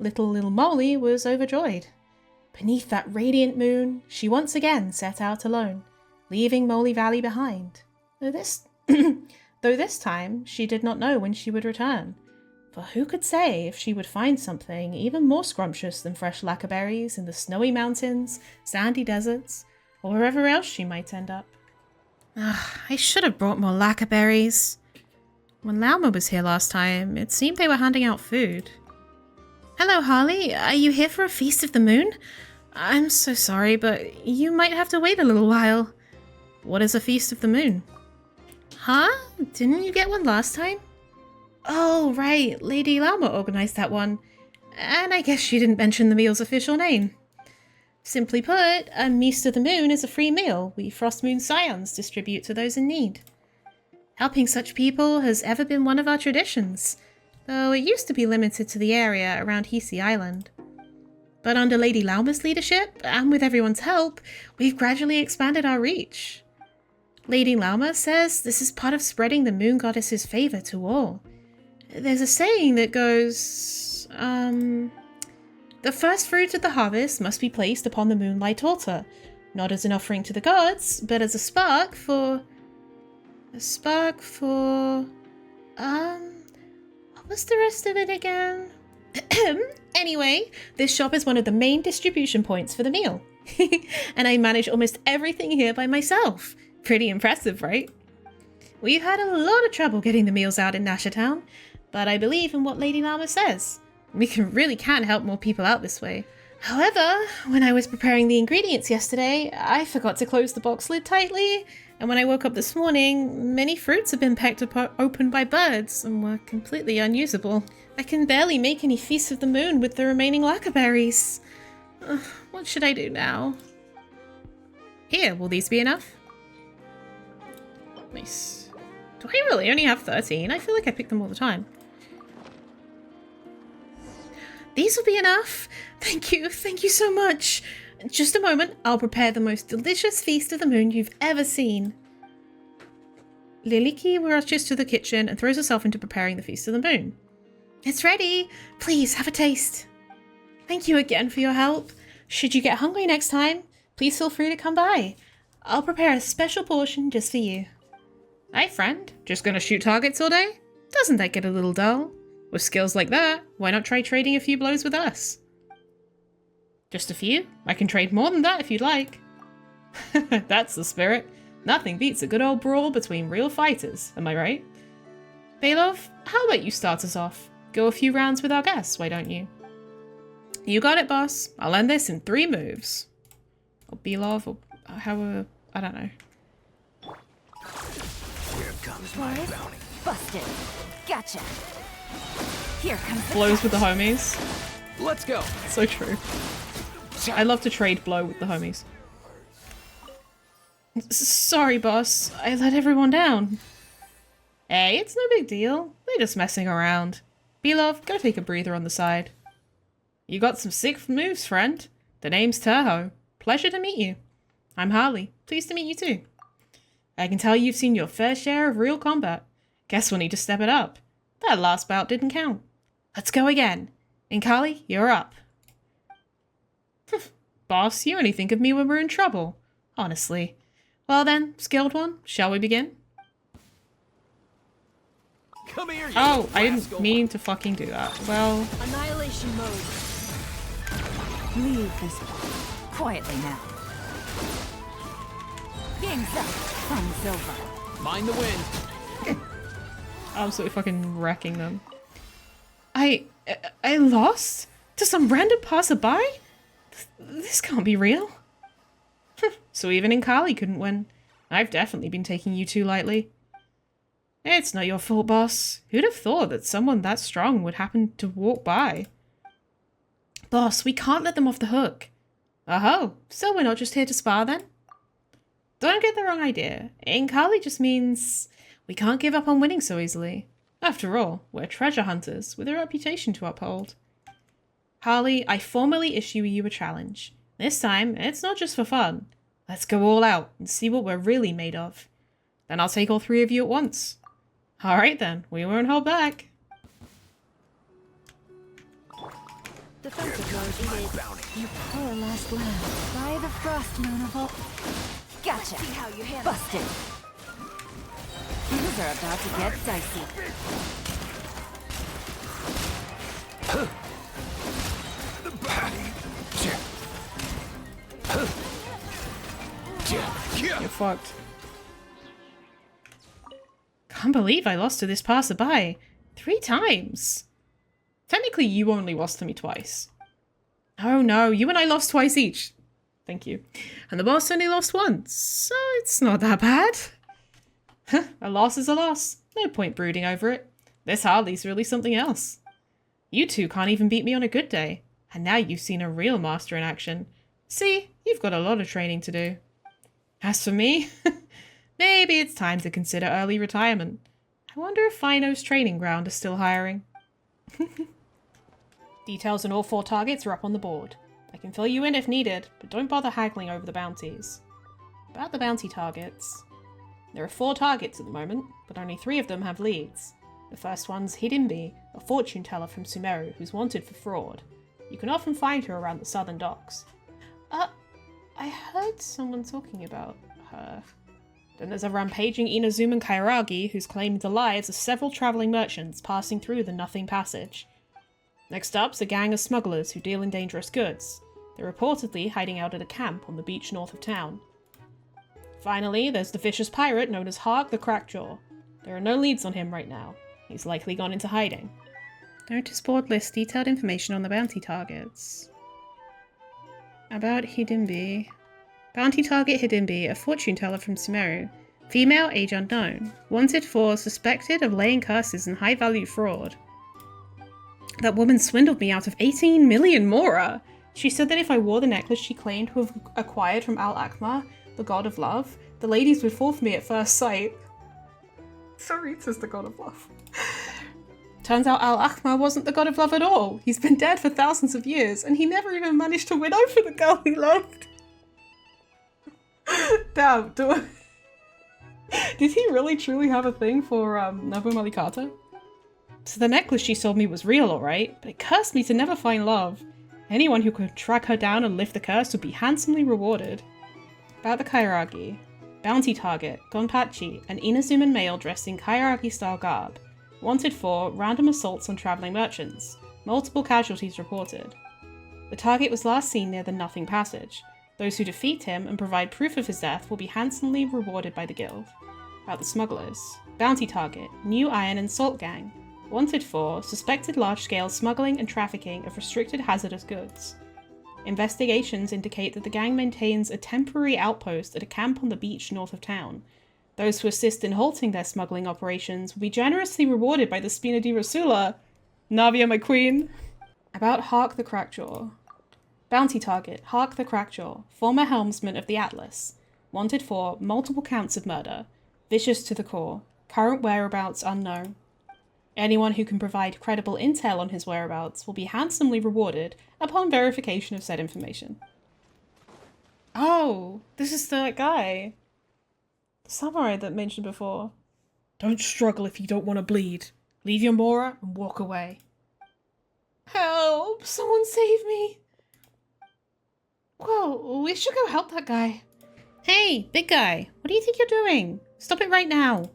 Little Moley was overjoyed. Beneath that radiant moon, she once again set out alone, leaving Moleyvalley behind. Though this time, she did not know when she would return. For who could say if she would find something even more scrumptious than fresh lacquerberries in the snowy mountains, sandy deserts, or wherever else she might end up. I should have brought more lacquerberries. When Lauma was here last time, it seemed they were handing out food. Hello, Harley. Are you here for a Feast of the Moon? I'm so sorry, but you might have to wait a little while. What is a Feast of the Moon? Huh? Didn't you get one last time? Oh, right. Lady Llama organized that one. And I guess she didn't mention the meal's official name. Simply put, a Feast of the Moon is a free meal we Frost Moon Scions distribute to those in need. Helping such people has ever been one of our traditions, though it used to be limited to the area around Hisi Island. But under Lady Llama's leadership, and with everyone's help, we've gradually expanded our reach. Lady Llama says this is part of spreading the Moon Goddess's favor to all. There's a saying that goes, the first fruit of the harvest must be placed upon the moonlight altar, not as an offering to the gods, but as a spark for... what was the rest of it again? Anyway, this shop is one of the main distribution points for the meal. And I manage almost everything here by myself. Pretty impressive, right? We've had a lot of trouble getting the meals out in Nashatown, but I believe in what Lady Llama says. We really can help more people out this way. However, when I was preparing the ingredients yesterday, I forgot to close the box lid tightly, and when I woke up this morning, many fruits had been pecked open by birds and were completely unusable. I can barely make any Feast of the Moon with the remaining lacquer berries. What should I do now? Here, will these be enough? Nice. Do I really only have 13? I feel like I pick them all the time. These will be enough. Thank you so much. Just a moment, I'll prepare the most delicious Feast of the Moon you've ever seen. Liliki rushes to the kitchen and throws herself into preparing the Feast of the Moon. It's ready. Please have a taste. Thank you again for your help. Should you get hungry next time, please feel free to come by. I'll prepare a special portion just for you. Hey friend, just gonna shoot targets all day? Doesn't that get a little dull? With skills like that, why not try trading a few blows with us? Just a few? I can trade more than that if you'd like. That's the spirit. Nothing beats a good old brawl between real fighters, am I right? Belov, how about you start us off? Go a few rounds with our guests, why don't you? You got it, boss. I'll end this in 3 moves. Or Belov, or however, I don't know. Here comes my bounty. Busted. Gotcha. Here comes the Blows with the homies. Let's go. So true. I love to trade blow with the homies. Sorry, boss. I let everyone down. Hey, it's no big deal. They're just messing around. Belov, go take a breather on the side. You got some sick moves, friend. The name's Terho. Pleasure to meet you. I'm Harley. Pleased to meet you too. I can tell you've seen your fair share of real combat. Guess we'll need to step it up. That last bout didn't count. Let's go again. Inkali, you're up. Boss, you only think of me when we're in trouble. Honestly. Well then, skilled one, shall we begin? Come here, you Oh, I didn't rascal. mean to fucking do that. Well, annihilation mode. Leave this quietly now. Game's up. Fun's over. Mind the wind. absolutely fucking wrecking them. I lost? To some random passerby? This can't be real. So even Inkali couldn't win. I've definitely been taking you too lightly. It's not your fault, boss. Who'd have thought that someone that strong would happen to walk by? Boss, we can't let them off the hook. Oh, so we're not just here to spar then? Don't get the wrong idea. Inkali just means we can't give up on winning so easily. After all, we're treasure hunters with a reputation to uphold. Harley, I formally issue you a challenge. This time, it's not just for fun. Let's go all out and see what we're really made of. Then I'll take all 3 of you at once. Alright then, we won't hold back. Defensive mode engaged. You poor last land. By the frost moon of all. Gotcha. See how you handle. Busted. Things are about to get dicey. You're fucked. Can't believe I lost to this passerby. 3 times. Technically, you only lost to me twice. Oh no, you and I lost twice each. Thank you. And the boss only lost once, so it's not that bad. A loss is a loss. No point brooding over it. This Harley's really something else. You two can't even beat me on a good day. And now you've seen a real master in action. See, you've got a lot of training to do. As for me, maybe it's time to consider early retirement. I wonder if Fino's training ground is still hiring. Details on all 4 targets are up on the board. I can fill you in if needed, but don't bother haggling over the bounties. About the bounty targets. There are 4 targets at the moment, but only 3 of them have leads. The first one's Hidimbi, a fortune teller from Sumeru who's wanted for fraud. You can often find her around the southern docks. I heard someone talking about her. Then there's a rampaging Inazuman Kairagi who's claimed the lives of several travelling merchants passing through the Nothing Passage. Next up's a gang of smugglers who deal in dangerous goods. They're reportedly hiding out at a camp on the beach north of town. Finally, there's the vicious pirate known as Hark the Crackjaw. There are no leads on him right now. He's likely gone into hiding. Notice board lists detailed information on the bounty targets. About Hidimbi. Bounty target Hidimbi, a fortune teller from Sumeru. Female, age unknown. Wanted for suspected of laying curses and high-value fraud. That woman swindled me out of 18 million mora! She said that if I wore the necklace she claimed to have acquired from Al-Akma, the god of love, the ladies would fall for me at first sight. Sarita's the god of love. Turns out Al-Akma wasn't the god of love at all. He's been dead for thousands of years, and he never even managed to win over the girl he loved. Damn, did he really truly have a thing for Nobu Malikata? So the necklace she sold me was real, alright, but it cursed me to never find love. Anyone who could track her down and lift the curse would be handsomely rewarded. About the Kairagi. Bounty target, Gonpachi, an Inazuman male dressed in Kairagi-style garb. Wanted for random assaults on travelling merchants. Multiple casualties reported. The target was last seen near the Nothing Passage. Those who defeat him and provide proof of his death will be handsomely rewarded by the guild. About the smugglers. Bounty target, New Iron and Salt Gang. Wanted for suspected large-scale smuggling and trafficking of restricted hazardous goods. Investigations indicate that the gang maintains a temporary outpost at a camp on the beach north of town. Those who assist in halting their smuggling operations will be generously rewarded by the Spina di Rasula. Navia, my queen. About Hark the Crackjaw. Bounty target, Hark the Crackjaw, former helmsman of the Atlas. Wanted for multiple counts of murder. Vicious to the core. Current whereabouts unknown. Anyone who can provide credible intel on his whereabouts will be handsomely rewarded upon verification of said information. Oh, this is the guy. The samurai that mentioned before. Don't struggle if you don't want to bleed. Leave your mora and walk away. Help! Someone save me! Well, we should go help that guy. Hey, big guy, what do you think you're doing? Stop it right now.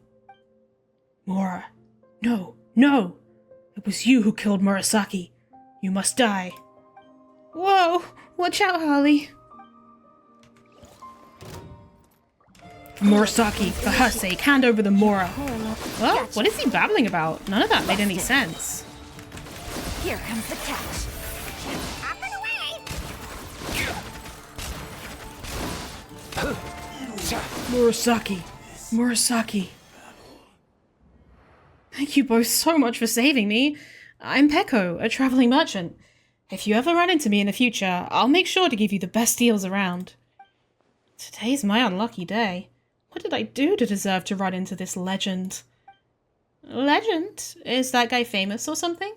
Mora, no. No! It was you who killed Murasaki. You must die. Whoa! Watch out, Harley. For Murasaki, for her sake, hand over the Mora. Well, what is he babbling about? None of that made any sense. Here comes the catch. Up and away! Murasaki. Murasaki. Thank you both so much for saving me. I'm Peko, a travelling merchant. If you ever run into me in the future, I'll make sure to give you the best deals around. Today's my unlucky day. What did I do to deserve to run into this legend? Legend? Is that guy famous or something?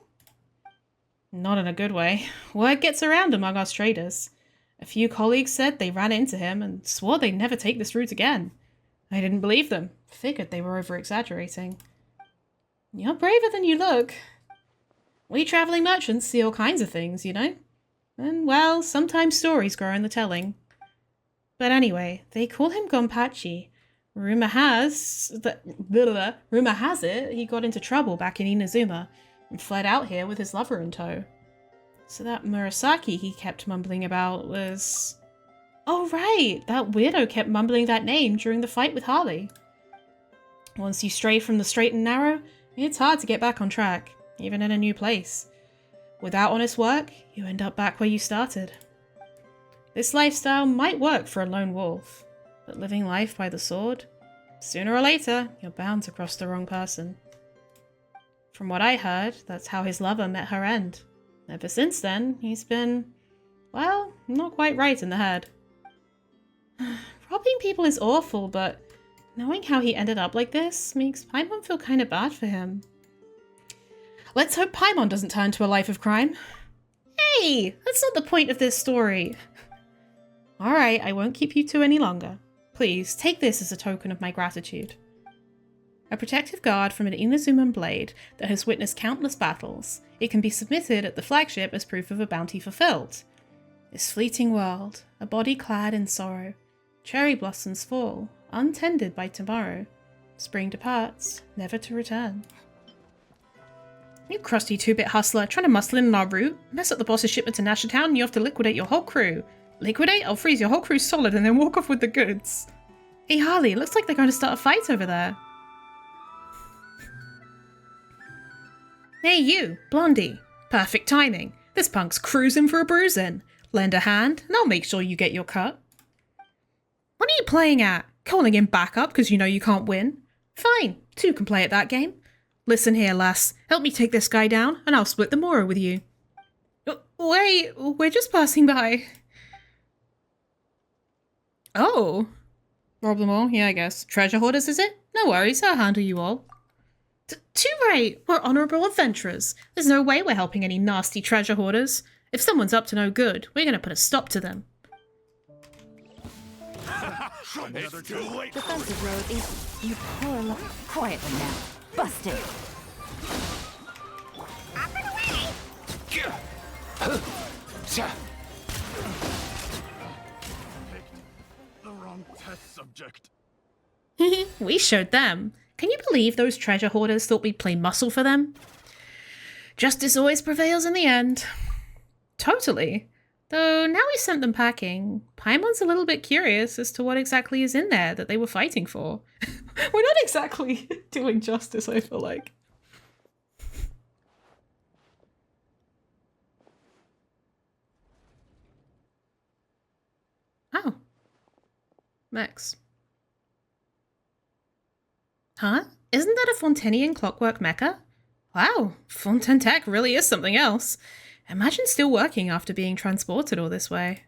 Not in a good way. Word gets around among us traders. A few colleagues said they ran into him and swore they'd never take this route again. I didn't believe them. Figured they were over-exaggerating. You're braver than you look. We travelling merchants see all kinds of things, you know? And, well, sometimes stories grow in the telling. But anyway, they call him Gonpachi. Rumour has it he got into trouble back in Inazuma and fled out here with his lover in tow. So that Murasaki he kept mumbling about was... Oh right, that weirdo kept mumbling that name during the fight with Harley. Once you stray from the straight and narrow, it's hard to get back on track, even in a new place. Without honest work, you end up back where you started. This lifestyle might work for a lone wolf, but living life by the sword, sooner or later, you're bound to cross the wrong person. From what I heard, that's how his lover met her end. Ever since then, he's been, well, not quite right in the head. Robbing people is awful, but knowing how he ended up like this makes Paimon feel kind of bad for him. Let's hope Paimon doesn't turn to a life of crime. Hey, that's not the point of this story. Alright, I won't keep you two any longer. Please, take this as a token of my gratitude. A protective guard from an Inazuman blade that has witnessed countless battles. It can be submitted at the flagship as proof of a bounty fulfilled. This fleeting world, a body clad in sorrow. Cherry blossoms fall, untended by tomorrow. Spring departs, never to return. You crusty two-bit hustler, trying to muscle in on our route, mess up the boss's shipment to Nashatown and you have to liquidate your whole crew. Liquidate? I'll freeze your whole crew solid and then walk off with the goods. Hey Harley, looks like they're going to start a fight over there. Hey you, Blondie. Perfect timing. This punk's cruising for a bruising. Lend a hand, and I'll make sure you get your cut. What are you playing at? Calling in backup because you know you can't win? Fine, two can play at that game. Listen here, lass. Help me take this guy down, and I'll split the Mora with you. Wait, we're just passing by. Oh. Rob them all? Yeah, I guess. Treasure hoarders, is it? No worries, I'll handle you all. Too right! We're honourable adventurers. There's no way we're helping any nasty treasure hoarders. If someone's up to no good, we're going to put a stop to them. Defensive road is... You poor look. Quietly now. Busted. Up and away! The wrong test subject. We showed them. Can you believe those treasure hoarders thought we'd play muscle for them? Justice always prevails in the end. Totally. Though now we sent them packing, Paimon's a little bit curious as to what exactly is in there that they were fighting for. We're not exactly doing justice, I feel like. Oh. Max. Huh? Isn't that a Fontenian clockwork mecha? Wow, Fontaine Tech really is something else. Imagine still working after being transported all this way.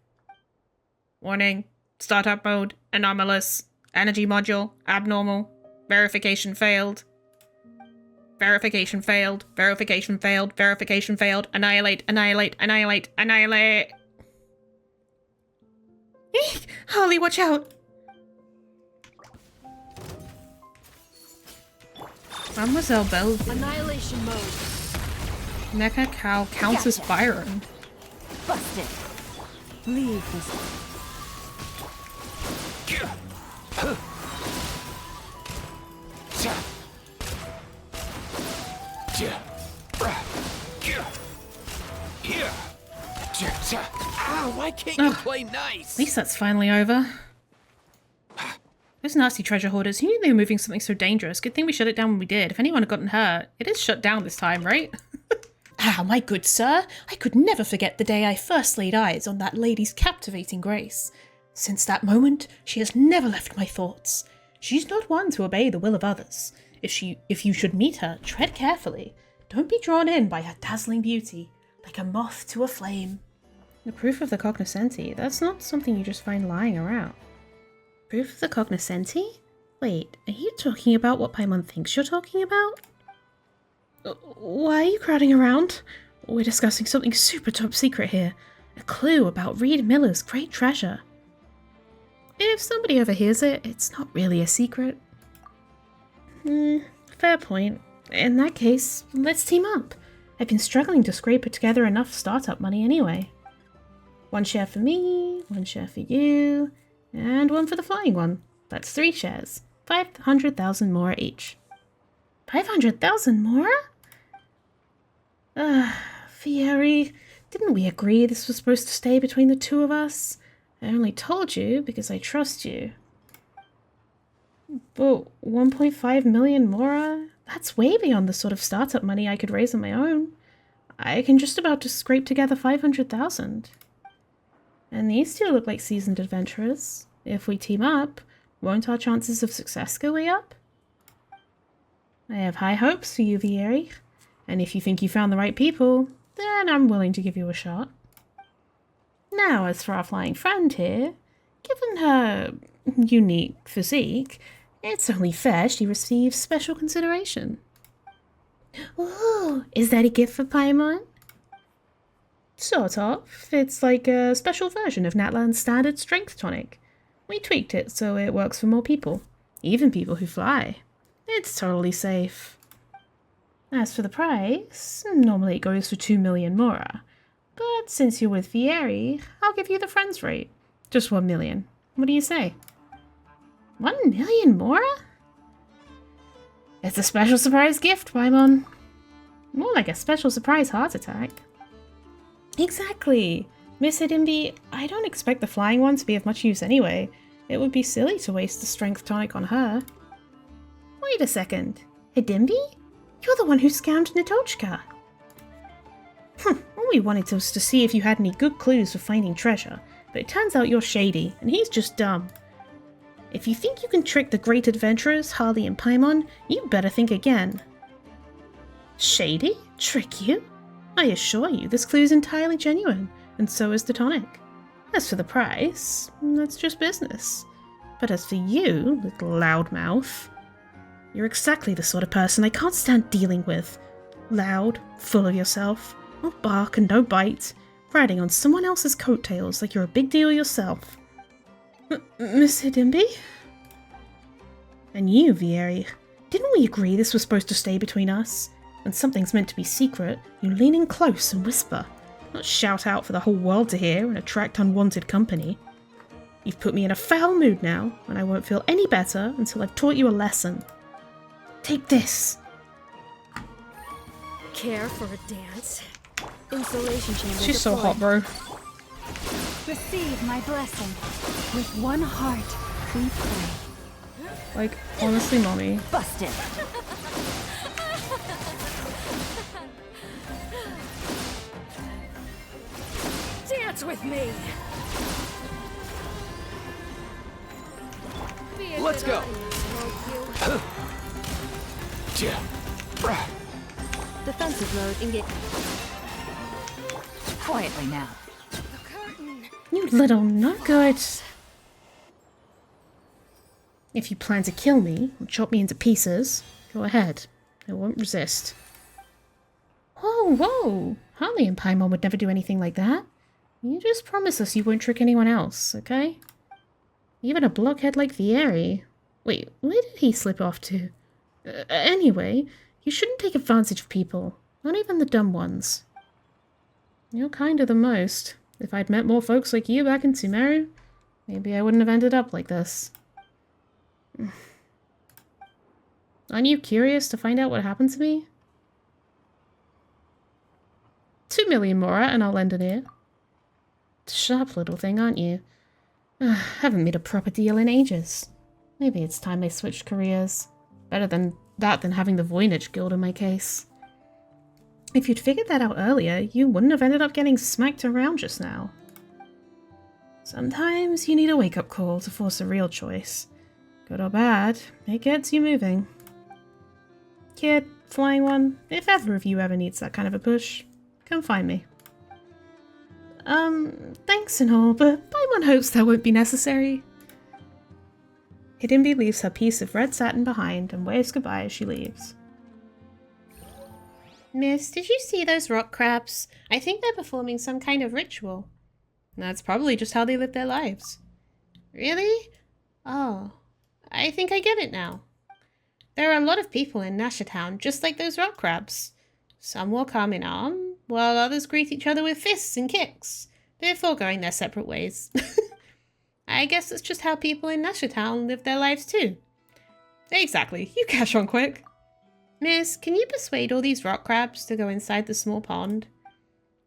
Warning. Startup mode. Anomalous. Energy module. Abnormal. Verification failed. Verification failed. Verification failed. Verification failed. Annihilate. Annihilate. Annihilate. Annihilate. Eek! Harley, watch out! Mademoiselle Bellevue. Annihilation mode. Mecha Cow counts as Byron. Busted. Leave this. Why can't you play nice? At least that's finally over. Those nasty treasure hoarders, who knew they were moving something so dangerous? Good thing we shut it down when we did. If anyone had gotten hurt, it is shut down this time, right? Ah, my good sir, I could never forget the day I first laid eyes on that lady's captivating grace. Since that moment, she has never left my thoughts. She's not one to obey the will of others. If you should meet her, tread carefully. Don't be drawn in by her dazzling beauty, like a moth to a flame. The proof of the cognoscenti, that's not something you just find lying around. Proof of the cognoscenti? Wait, are you talking about what Paimon thinks you're talking about? Why are you crowding around? We're discussing something super top secret here. A clue about Reed Miller's great treasure. If somebody overhears it, it's not really a secret. Fair point. In that case, let's team up. I've been struggling to scrape together enough startup money anyway. One share for me, one share for you, and one for the flying one. That's 3 shares. 500,000 more each. 500,000 more? Fieri, didn't we agree this was supposed to stay between the two of us? I only told you because I trust you. But 1.5 million more? That's way beyond the sort of startup money I could raise on my own. I can just about to scrape together 500,000. And these two look like seasoned adventurers. If we team up, won't our chances of success go way up? I have high hopes for you, Vieri. And if you think you found the right people, then I'm willing to give you a shot. Now, as for our flying friend here, given her unique physique, it's only fair she receives special consideration. Ooh, is that a gift for Paimon? Sort of. It's like a special version of Natlan's standard strength tonic. We tweaked it so it works for more people, even people who fly. It's totally safe. As for the price, normally it goes for 2 million mora, but since you're with Vieri, I'll give you the friends rate. Just 1 million. What do you say? 1 million mora? It's a special surprise gift, Paimon. More like a special surprise heart attack. Exactly. Miss Hidimbi, I don't expect the flying one to be of much use anyway. It would be silly to waste the strength tonic on her. Wait a second. Hidimbi? You're the one who scammed Natochka. All we wanted was to see if you had any good clues for finding treasure, but it turns out you're shady, and he's just dumb. If you think you can trick the great adventurers, Harley and Paimon, you better think again. Shady? Trick you? I assure you, this clue is entirely genuine, and so is the tonic. As for the price, that's just business. But as for you, little loudmouth, you're exactly the sort of person I can't stand dealing with. Loud, full of yourself, no bark and no bite, riding on someone else's coattails like you're a big deal yourself. Miss Hidimbi? And you, Vieri, didn't we agree this was supposed to stay between us? When something's meant to be secret, you lean in close and whisper, not shout out for the whole world to hear and attract unwanted company. You've put me in a foul mood now, and I won't feel any better until I've taught you a lesson. Take this. Care for a dance? Insulation chamber. She's so hot, deployed. bro. Receive my blessing. With one heart, we pray. Like, honestly, mommy. Busted. Dance with me. Let's go. Defensive mode engaged. Quietly now. You little nugget. If you plan to kill me or chop me into pieces, go ahead. I won't resist. Whoa, whoa! Harley and Paimon would never do anything like that. You just promise us you won't trick anyone else, okay? Even a blockhead like Vieri. Wait, where did he slip off to? Anyway, you shouldn't take advantage of people. Not even the dumb ones. You're kind of the most. If I'd met more folks like you back in Sumeru, maybe I wouldn't have ended up like this. Aren't you curious to find out what happened to me? 2 million mora and I'll lend an ear. Sharp little thing, aren't you? Haven't made a proper deal in ages. Maybe it's time I switched careers. Better than that than having the Voynich Guild in my case. If you'd figured that out earlier, you wouldn't have ended up getting smacked around just now. Sometimes you need a wake-up call to force a real choice. Good or bad, it gets you moving. Kid, flying one, if either of you ever needs that kind of a push, come find me. Thanks and all, but Paimon hopes that won't be necessary. Hidimbi leaves her piece of red satin behind and waves goodbye as she leaves. Miss, did you see those rock crabs? I think they're performing some kind of ritual. That's probably just how they live their lives. Really? Oh, I think I get it now. There are a lot of people in Nashatown just like those rock crabs. Some walk arm in arm, while others greet each other with fists and kicks, before going their separate ways. I guess it's just how people in Nashatown live their lives too. Exactly, you catch on quick. Miss, can you persuade all these rock crabs to go inside the small pond?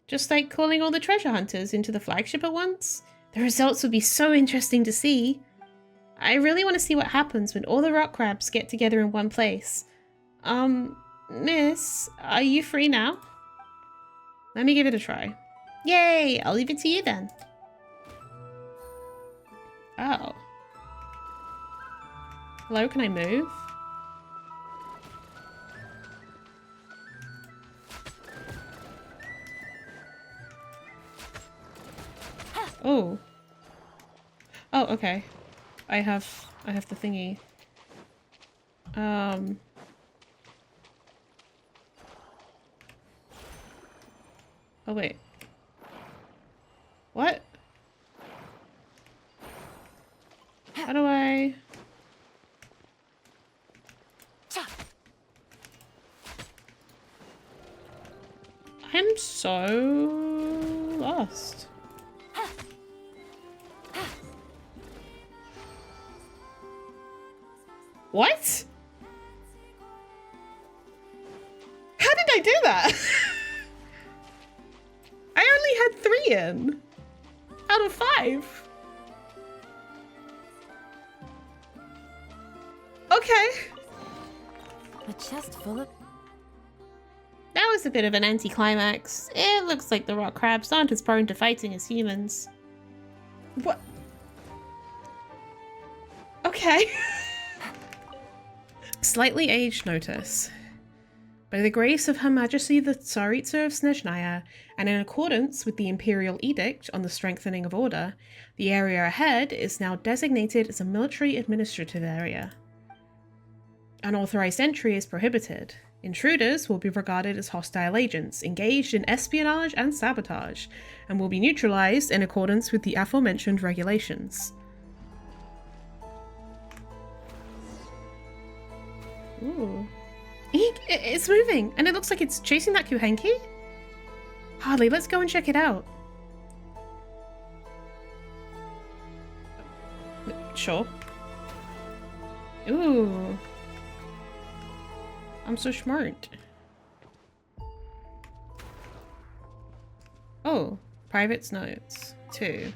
Just like calling all the treasure hunters into the flagship at once? The results would be so interesting to see. I really want to see what happens when all the rock crabs get together in one place. Miss, are you free now? Let me give it a try. Yay! I'll leave it to you then. Oh. Hello, can I move? Oh. Oh, okay. I have the thingy. Oh, wait. What? How do I... I'm so lost. What? How did I do that? I only had 3 in out of 5. Okay. A chest full of... That was a bit of an anticlimax. It looks like the rock crabs aren't as prone to fighting as humans. What? Okay. Slightly aged notice. By the grace of Her Majesty the Tsaritsa of Snezhnaya, and in accordance with the Imperial Edict on the Strengthening of Order, the area ahead is now designated as a military administrative area. Unauthorized entry is prohibited. Intruders will be regarded as hostile agents engaged in espionage and sabotage, and will be neutralized in accordance with the aforementioned regulations. Ooh. It's moving, and it looks like it's chasing that Kuhenki? Hardly, let's go and check it out. Sure. Ooh. I'm so smart. Oh, private notes. 2.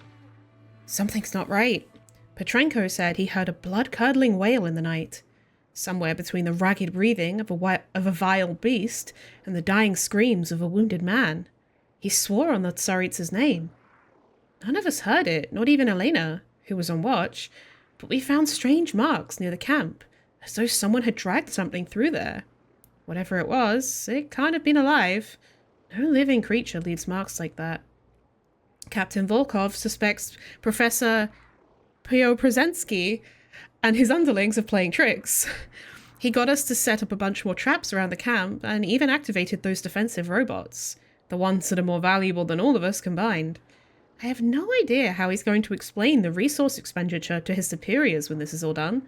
Something's not right. Petrenko said he heard a blood-curdling wail in the night. Somewhere between the ragged breathing of a vile beast and the dying screams of a wounded man. He swore on the Tsaritsa's name. None of us heard it, not even Elena, who was on watch, but we found strange marks near the camp, as though someone had dragged something through there. Whatever it was, it can't have been alive. No living creature leaves marks like that. Captain Volkov suspects Professor Preobrezhensky and his underlings of playing tricks. He got us to set up a bunch more traps around the camp and even activated those defensive robots, the ones that are more valuable than all of us combined. I have no idea how he's going to explain the resource expenditure to his superiors when this is all done,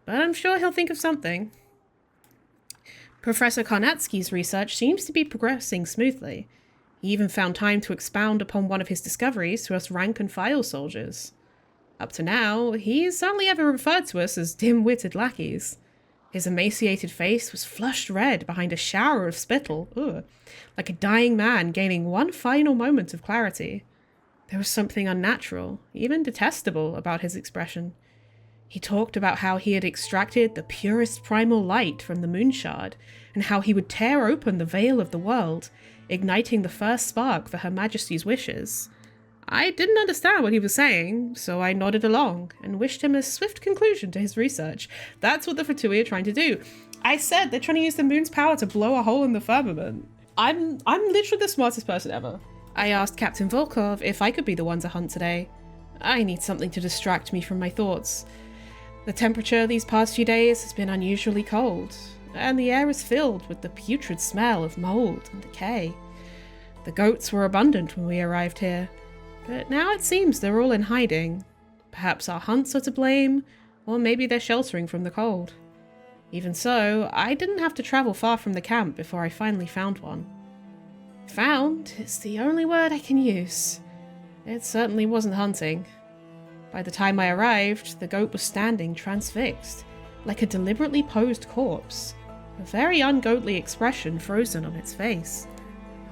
but I'm sure he'll think of something. Professor Karnatsky's research seems to be progressing smoothly. He even found time to expound upon one of his discoveries to us rank-and-file soldiers. Up to now, he's only ever referred to us as dim-witted lackeys. His emaciated face was flushed red behind a shower of spittle, like a dying man gaining one final moment of clarity. There was something unnatural, even detestable, about his expression. He talked about how he had extracted the purest primal light from the moon shard, and how he would tear open the veil of the world, igniting the first spark for Her Majesty's wishes. I didn't understand what he was saying, so I nodded along and wished him a swift conclusion to his research. That's what the Fatui are trying to do. I said they're trying to use the moon's power to blow a hole in the firmament. I'm literally the smartest person ever. I asked Captain Volkov if I could be the one to hunt today. I need something to distract me from my thoughts. The temperature these past few days has been unusually cold, and the air is filled with the putrid smell of mold and decay. The goats were abundant when we arrived here, but now it seems they're all in hiding. Perhaps our hunts are to blame, or maybe they're sheltering from the cold. Even so, I didn't have to travel far from the camp before I finally found one. Found is the only word I can use. It certainly wasn't hunting. By the time I arrived, the goat was standing transfixed, like a deliberately posed corpse, a very ungoatly expression frozen on its face.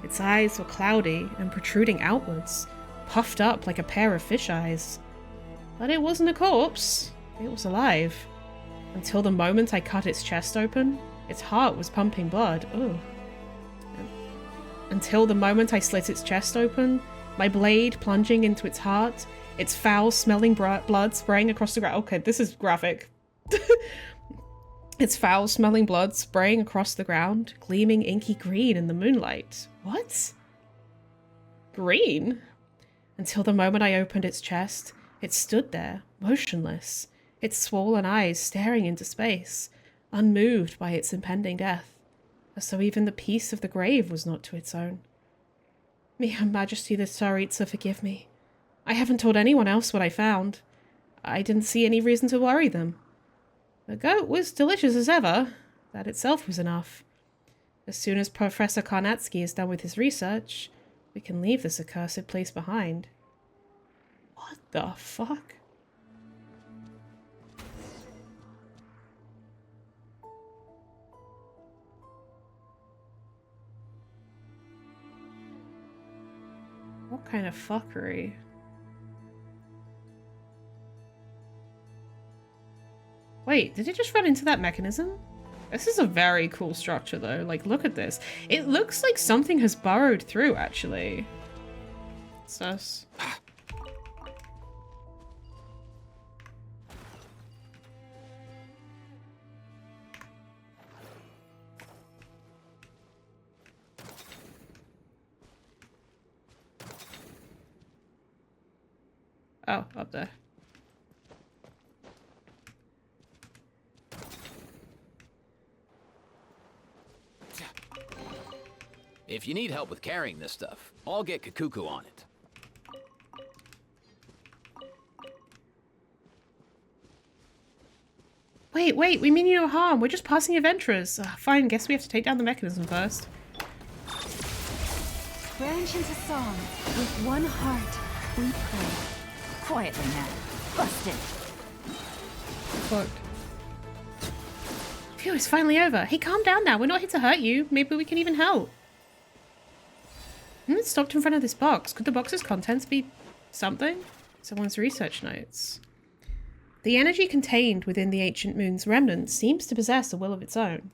Its eyes were cloudy and protruding outwards, puffed up like a pair of fish eyes. But it wasn't a corpse, it was alive. Until the moment I cut its chest open, its heart was pumping blood. Ugh. until the moment I slit its chest open, my blade plunging into its heart, its foul-smelling blood spraying across the ground. Okay, this is graphic. Its foul-smelling blood spraying across the ground, gleaming inky green in the moonlight. What? Green? Until the moment I opened its chest, it stood there, motionless, its swollen eyes staring into space, unmoved by its impending death, as though even the peace of the grave was not to its own. May Her Majesty the Tsaritsa forgive me. I haven't told anyone else what I found. I didn't see any reason to worry them. The goat was delicious as ever. That itself was enough. As soon as Professor Karnatsky is done with his research, we can leave this accursed place behind. What the fuck? What kind of fuckery? Wait, did it just run into that mechanism? This is a very cool structure though. Like, look at this. It looks like something has burrowed through, actually. Sus. Oh, up there. If you need help with carrying this stuff, I'll get Kikuku on it. Wait, we mean you no harm. We're just passing adventurers. Fine, guess we have to take down the mechanism first. Branch into song. With one heart, we pray. Quietly now. Busted. Fuck. Phew, it's finally over. Hey, calm down now. We're not here to hurt you. Maybe we can even help. It stopped in front of this box. Could the box's contents be something? Someone's research notes. The energy contained within the ancient moon's remnants seems to possess a will of its own.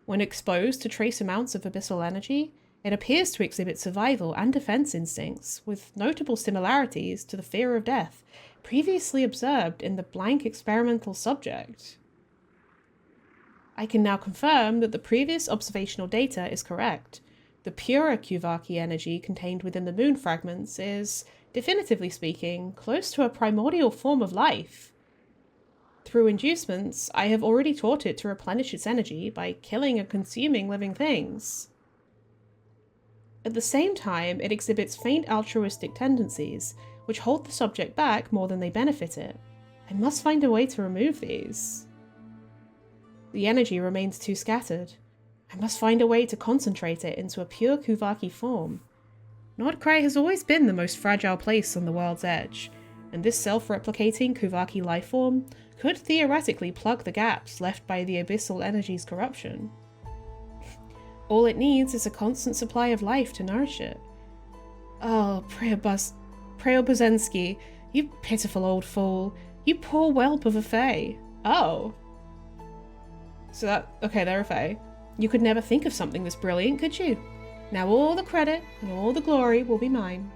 When exposed to trace amounts of abyssal energy, it appears to exhibit survival and defense instincts, with notable similarities to the fear of death previously observed in the blank experimental subject. I can now confirm that the previous observational data is correct. The purer Kuvaki energy contained within the moon fragments is, definitively speaking, close to a primordial form of life. Through inducements, I have already taught it to replenish its energy by killing and consuming living things. At the same time, it exhibits faint altruistic tendencies, which hold the subject back more than they benefit it. I must find a way to remove these. The energy remains too scattered. I must find a way to concentrate it into a pure Kuvaki form. Nodkrai has always been the most fragile place on the world's edge, and this self-replicating Kuvaki lifeform could theoretically plug the gaps left by the abyssal energy's corruption. All it needs is a constant supply of life to nourish it. Oh, Preobrazensky, you pitiful old fool. You poor whelp of a fae. Oh. So that, okay, they're a fae. You could never think of something this brilliant, could you? Now all the credit and all the glory will be mine.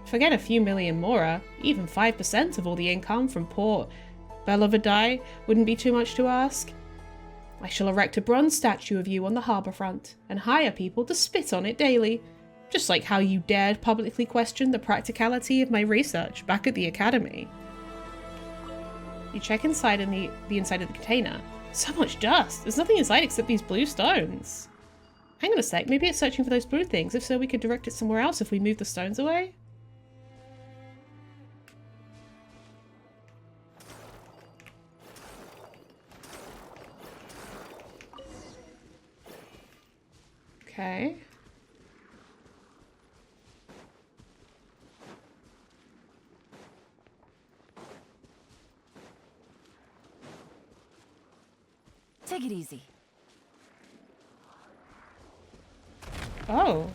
Forget a few million mora, even 5% of all the income from poor Belovadai wouldn't be too much to ask. I shall erect a bronze statue of you on the harbour front, and hire people to spit on it daily, just like how you dared publicly question the practicality of my research back at the academy. You check inside in the inside of the container. So much dust! There's nothing inside except these blue stones. Hang on a sec, maybe it's searching for those blue things. If so, we could direct it somewhere else if we move the stones away? Okay. Take it easy. Oh.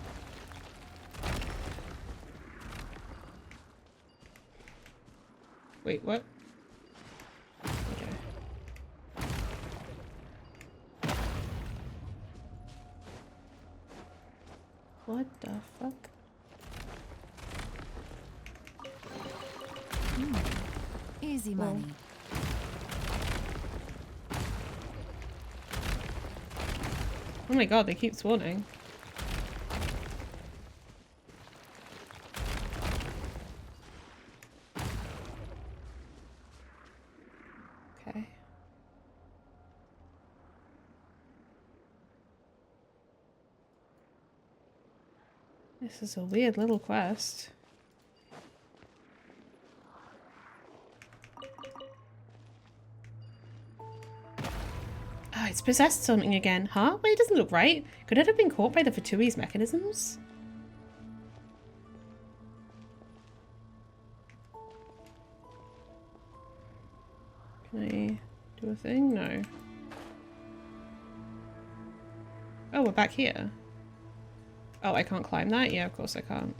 Wait, what? Okay. What? What the fuck? Easy money. Oh my god, they keep spawning. Okay. This is a weird little quest. Oh, it's possessed something again, huh? Wait, it doesn't look right. Could it have been caught by the Fatui's mechanisms? Can I do a thing? No. Oh, we're back here. Oh, I can't climb that? Yeah, of course I can't.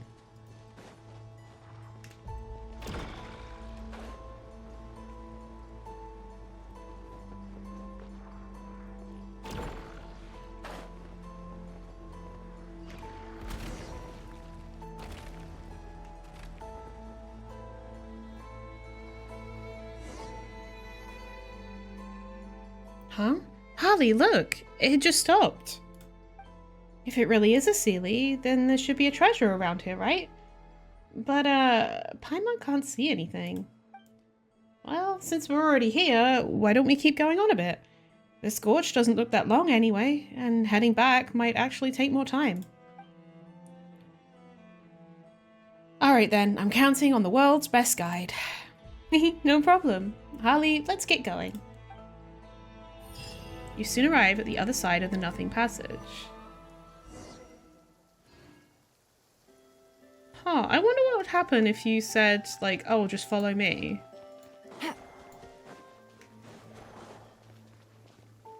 Huh? Harley, look! It just stopped. If it really is a Sealy, then there should be a treasure around here, right? But, Paimon can't see anything. Well, since we're already here, why don't we keep going on a bit? This gorge doesn't look that long anyway, and heading back might actually take more time. Alright then, I'm counting on the world's best guide. No problem. Harley, let's get going. You soon arrive at the other side of the Nothing Passage. Huh, I wonder what would happen if you said, like, oh, just follow me.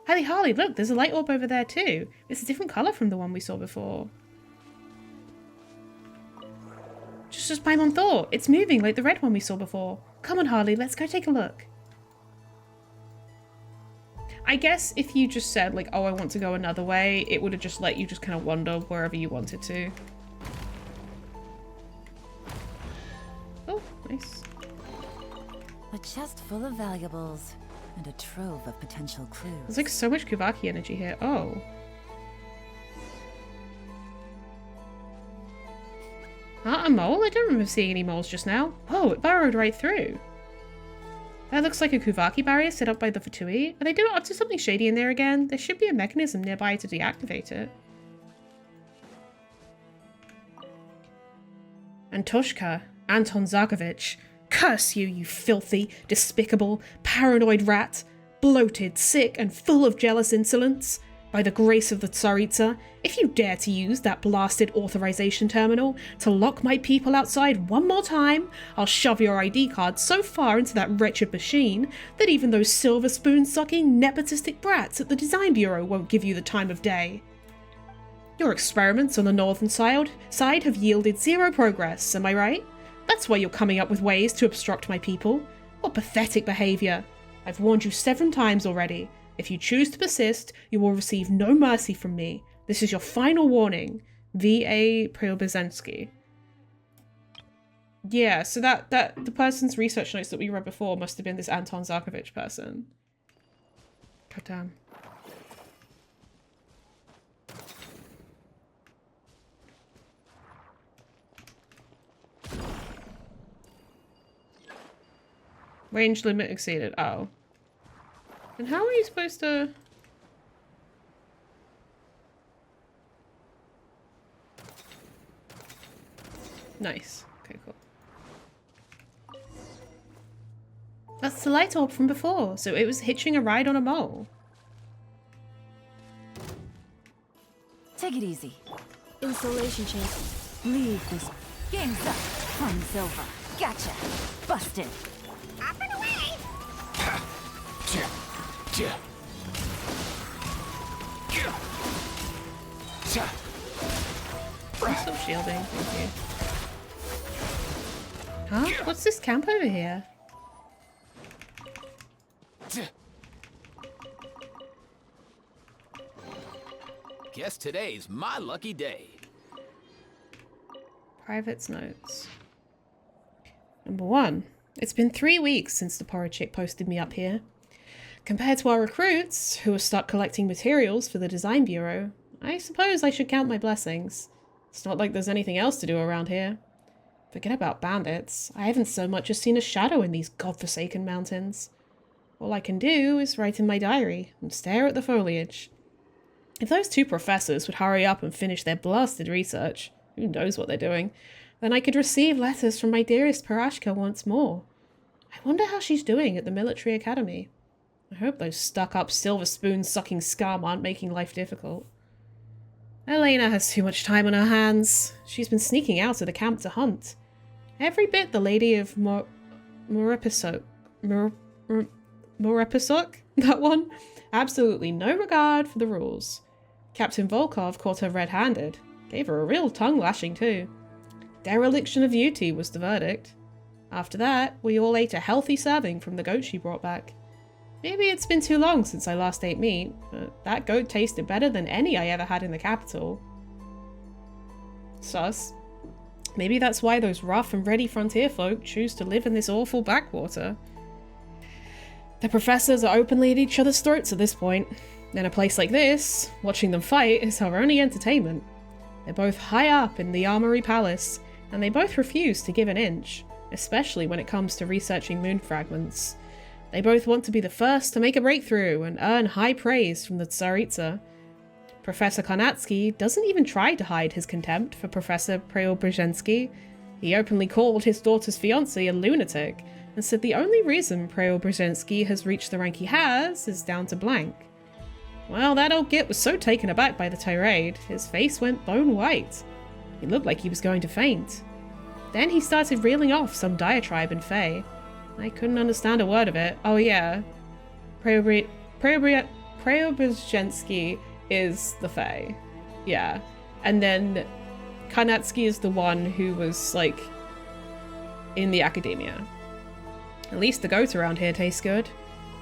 Harley, look, there's a light orb over there too. It's a different colour from the one we saw before. Just as Paimon thought, it's moving like the red one we saw before. Come on, Harley, let's go take a look. I guess if you just said, like, oh, I want to go another way, it would have just let you just kind of wander wherever you wanted to. Oh, nice. A chest full of valuables and a trove of potential clues. There's like so much Kuvaki energy here. Oh. Huh, a mole? I don't remember seeing any moles just now. Oh, it burrowed right through. That looks like a Kuvaki barrier set up by the Fatui. Are they doing up to something shady in there again? There should be a mechanism nearby to deactivate it. Antoshka, Anton Zarkovich. Curse you, you filthy, despicable, paranoid rat. Bloated, sick, and full of jealous insolence. By the grace of the Tsaritsa, if you dare to use that blasted authorization terminal to lock my people outside one more time, I'll shove your ID card so far into that wretched machine that even those silver spoon-sucking nepotistic brats at the Design Bureau won't give you the time of day. Your experiments on the northern side have yielded zero progress, am I right? That's why you're coming up with ways to obstruct my people. What pathetic behaviour. I've warned you 7 times already. If you choose to persist, you will receive no mercy from me. This is your final warning. V.A. Preobrazhensky. Yeah, so that the person's research notes that we read before must have been this Anton Zarkovich person. God damn. Range limit exceeded. Oh. And how are you supposed to... Nice. Okay, cool. That's the light orb from before, so it was hitching a ride on a mole. Take it easy. Insulation chain. Leave this. Game's up. Fun's over. Gotcha. Busted. Up and away! I'm still shielding, thank you. Huh? What's this camp over here? Guess today's my lucky day. Private's notes. Number 1. It's been 3 weeks since the porridge chick posted me up here. Compared to our recruits, who are stuck collecting materials for the design bureau, I suppose I should count my blessings. It's not like there's anything else to do around here. Forget about bandits. I haven't so much as seen a shadow in these godforsaken mountains. All I can do is write in my diary and stare at the foliage. If those 2 professors would hurry up and finish their blasted research, who knows what they're doing, then I could receive letters from my dearest Parashka once more. I wonder how she's doing at the military academy. I hope those stuck-up silver spoon-sucking scum aren't making life difficult. Elena has too much time on her hands. She's been sneaking out of the camp to hunt. Every bit the lady of Morepisok, that one? Absolutely no regard for the rules. Captain Volkov caught her red-handed. Gave her a real tongue-lashing too. Dereliction of duty was the verdict. After that, we all ate a healthy serving from the goat she brought back. Maybe it's been too long since I last ate meat, but that goat tasted better than any I ever had in the capital. Sus. Maybe that's why those rough and ready frontier folk choose to live in this awful backwater. The professors are openly at each other's throats at this point. In a place like this, watching them fight is our only entertainment. They're both high up in the Armory Palace, and they both refuse to give an inch, especially when it comes to researching moon fragments. They both want to be the first to make a breakthrough and earn high praise from the Tsaritsa. Professor Karnatsky doesn't even try to hide his contempt for Professor Preobrazhensky. He openly called his daughter's fiancé a lunatic, and said the only reason Preobrazhensky has reached the rank he has is down to blank. Well, that old git was so taken aback by the tirade, his face went bone white. He looked like he was going to faint. Then he started reeling off some diatribe in Fey. I couldn't understand a word of it. Oh yeah, Preobrazhensky is the Fey. Yeah. And then Karnatsky is the one who was, like, in the academia. At least the goat around here tastes good.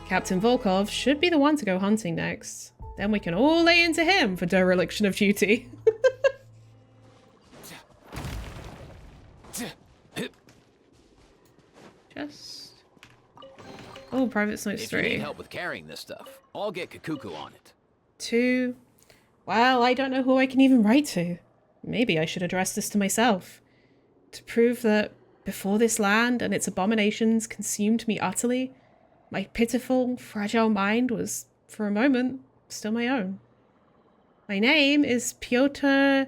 Captain Volkov should be the one to go hunting next. Then we can all lay into him for dereliction of duty. Just... Oh, Private Notes If 3. you need help with carrying this stuff, I'll get Kakuku on it. 2. Well, I don't know who I can even write to. Maybe I should address this to myself. To prove that before this land and its abominations consumed me utterly, my pitiful, fragile mind was, for a moment, still my own. My name is Pyotr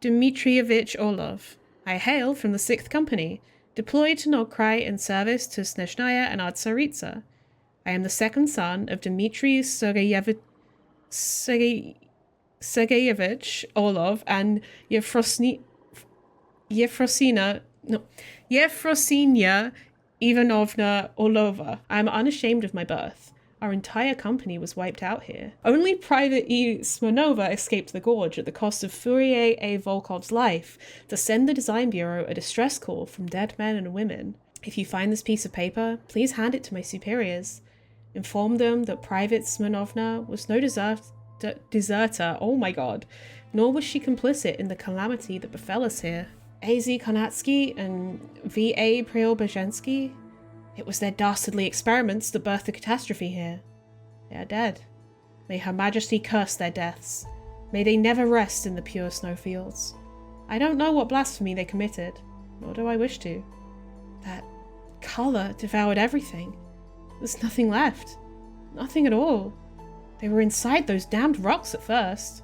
Dmitrievich Orlov. I hail from the 6th Company, deployed to nodkrai in service to Snezhnaya and Tsaritsa. I am the second son of Dmitry Sergeyevich Orlov and Yefrosina Ivanovna Orlova. I am unashamed of my birth. Our entire company was wiped out here. Only Private E. Smirnova escaped the gorge at the cost of Fourier A. Volkov's life to send the Design Bureau a distress call from dead men and women. If you find this piece of paper, please hand it to my superiors. Inform them that Private Smirnovna was no deserter, oh my god, nor was she complicit in the calamity that befell us here. A.Z. Karnatsky and V.A. Preobrazhensky, it was their dastardly experiments that birthed the catastrophe here. They are dead. May Her Majesty curse their deaths. May they never rest in the pure snowfields. I don't know what blasphemy they committed, nor do I wish to. That colour devoured everything. There's nothing left. Nothing at all. They were inside those damned rocks at first.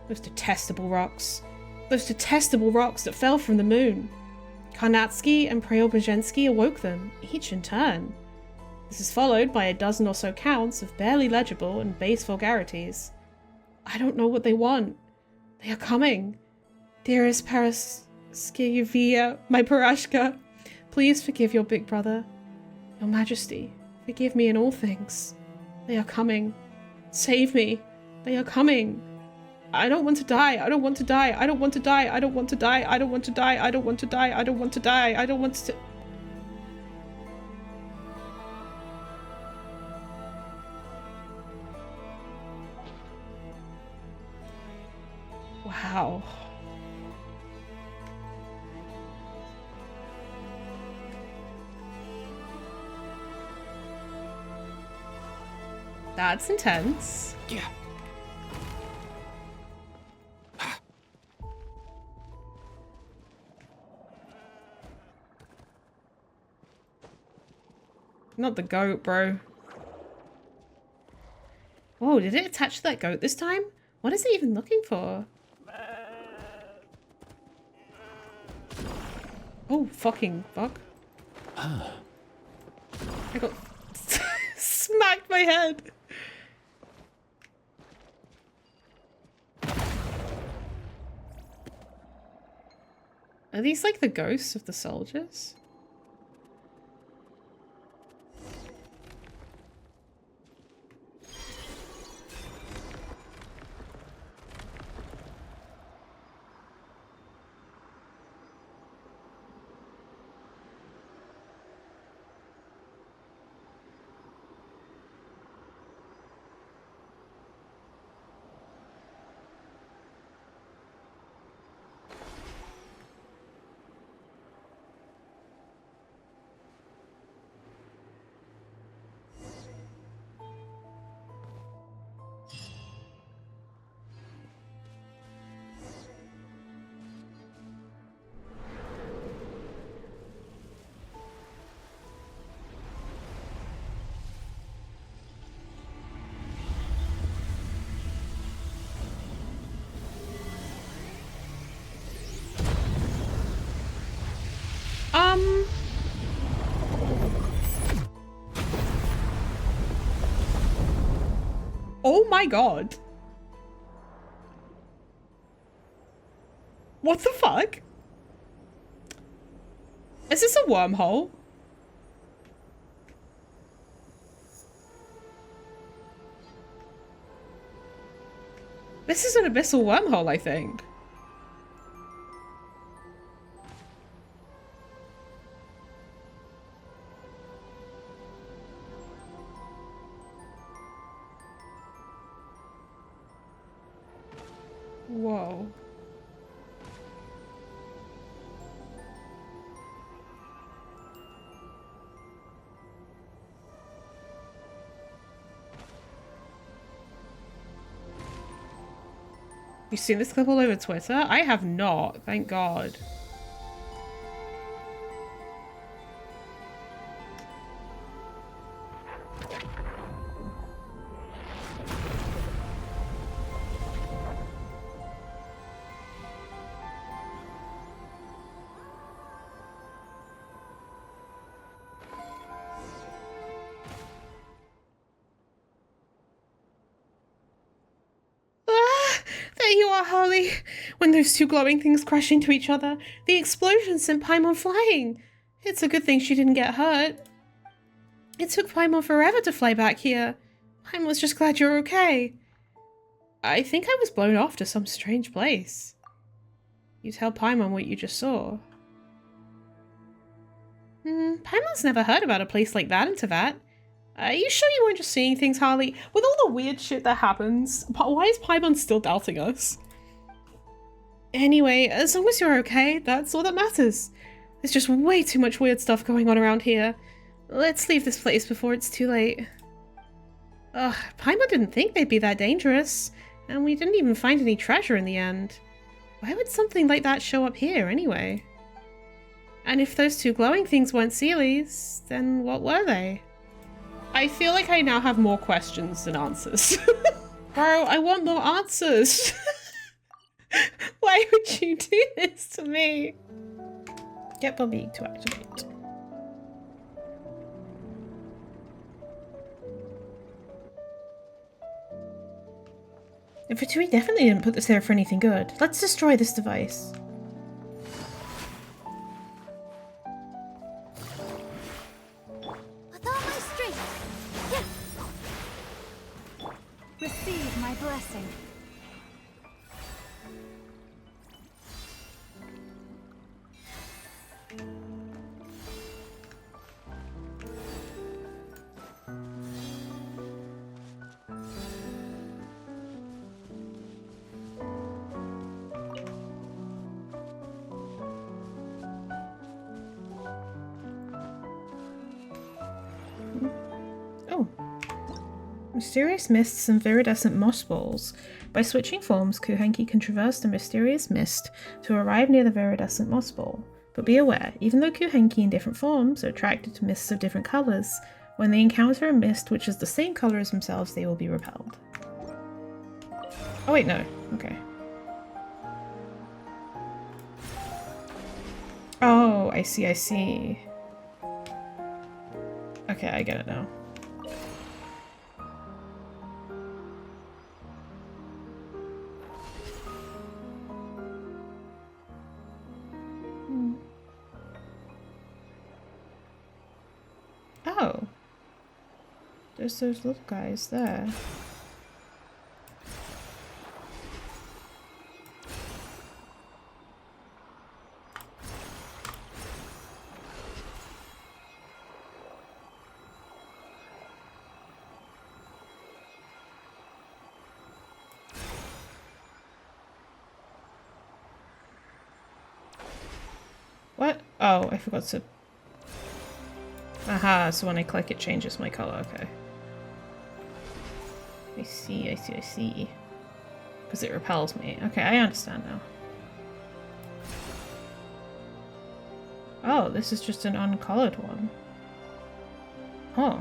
Those detestable rocks. Those detestable rocks that fell from the moon. Karnatsky and Preobrazhensky awoke them, each in turn. This is followed by a dozen or so counts of barely legible and base vulgarities. I don't know what they want. They are coming. Dearest Paraskyevia, my Parashka, please forgive your big brother. Your Majesty, forgive me in all things. They are coming. Save me. They are coming. I don't want to die. I don't want to die. I don't want to die. I don't want to die. I don't want to die. I don't want to die. I don't want to die. I don't want to... Wow. That's intense. Yeah. Not the goat, bro. Whoa, did it attach to that goat this time? What is it even looking for? Oh, fucking fuck. I got smacked my head. Are these like the ghosts of the soldiers? Oh my god. What the fuck? Is this a wormhole? This is an abyssal wormhole, I think. Whoa. You seen this clip all over Twitter? I have not, thank God. There you are, Harley. When those two glowing things crash into each other, the explosion sent Paimon flying. It's a good thing she didn't get hurt. It took Paimon forever to fly back here. Paimon's just glad you're okay. I think I was blown off to some strange place. You tell Paimon what you just saw. Paimon's never heard about a place like that in Teyvat. Are you sure you weren't just seeing things, Harley? With all the weird shit that happens, why is Paimon still doubting us? Anyway, as long as you're okay, that's all that matters. There's just way too much weird stuff going on around here. Let's leave this place before it's too late. Ugh, Paimon didn't think they'd be that dangerous, and we didn't even find any treasure in the end. Why would something like that show up here, anyway? And if those two glowing things weren't Seelies, then what were they? I feel like I now have more questions than answers. Bro, I want more answers. Why would you do this to me? Get Bobby to activate. Vitui definitely didn't put this there for anything good. Let's destroy this device. With all my strength. Receive my blessing. Oh. Mysterious mists and viridescent mossballs. By switching forms, Kuhenki can traverse the mysterious mist to arrive near the viridescent mossball. But be aware, even though Kuhenki in different forms are attracted to mists of different colours, when they encounter a mist which is the same colour as themselves, they will be repelled. Oh wait, no. Okay. Oh, I see, I see. Okay, I get it now. Oh. There's those little guys there. What? Oh, I forgot to... Aha, so when I click it changes my color, okay. I see, I see, I see. Because it repels me. Okay, I understand now. Oh, this is just an uncolored one. Huh.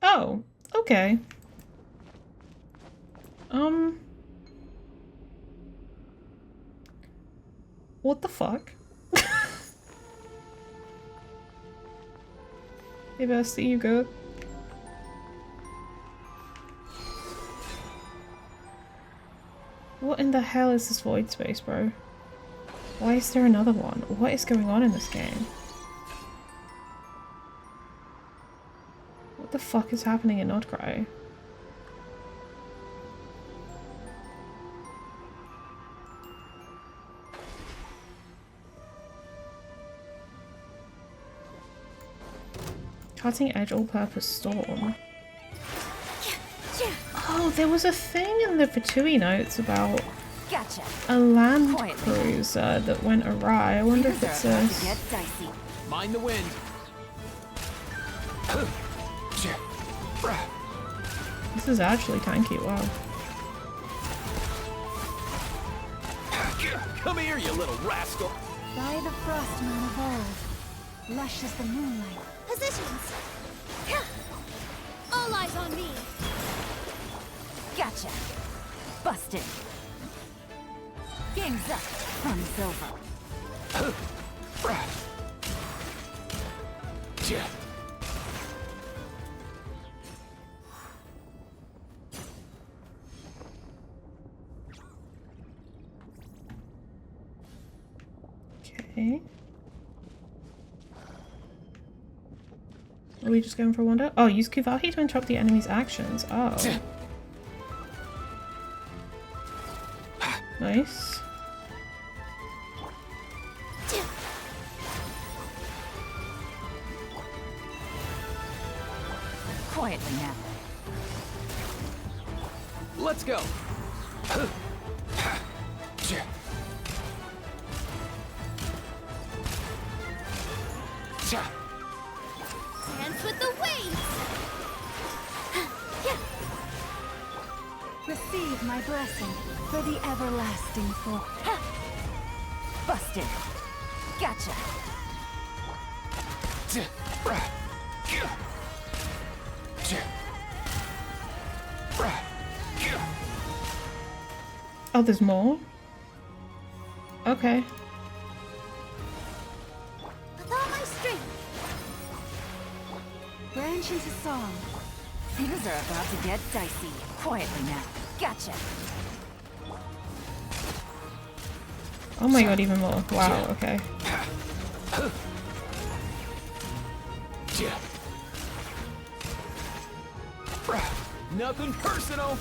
Oh, okay. What the fuck? Hey Bestie, you good? What in the hell is this void space, bro? Why is there another one? What is going on in this game? What the fuck is happening in Nodkrai? Cutting edge all-purpose storm. Oh, there was a thing in the Fatui notes about a land cruiser that went awry. I wonder if it's a... Mind the wind. This is actually tanky, wow. Come here, you little rascal. By the frost moon of old, lush as the moonlight. Positions. All eyes on me. Gotcha. Busted. Game's up. Fun's over. Okay. Are we just going for a wander? Oh, use Kuvahi to interrupt the enemy's actions. Oh. Nice. Quietly now. Let's go. Dance with the waves. Receive my blessing for the everlasting full. Busted. Gotcha. Oh, there's more? Okay. With all my strength. Branch into song. Things are about to get dicey. Quietly now. Gotcha. Oh my god, even more. Wow, okay. Nothing personal.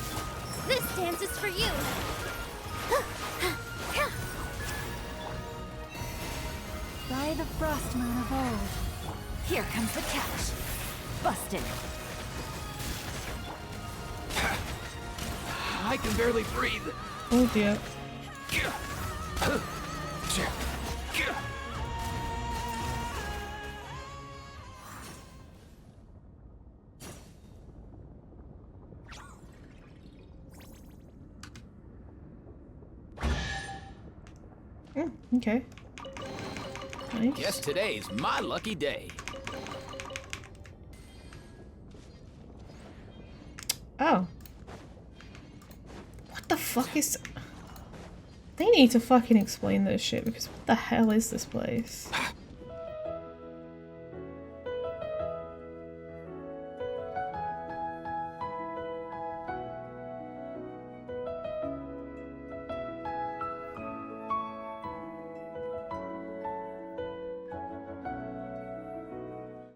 This dance is for you. By the Frostmoon of old. Here comes the catch. Busted. I can barely breathe. Oh dear. Okay. Nice. Guess today's my lucky day. Oh. What the fuck is... They need to fucking explain this shit, because what the hell is this place?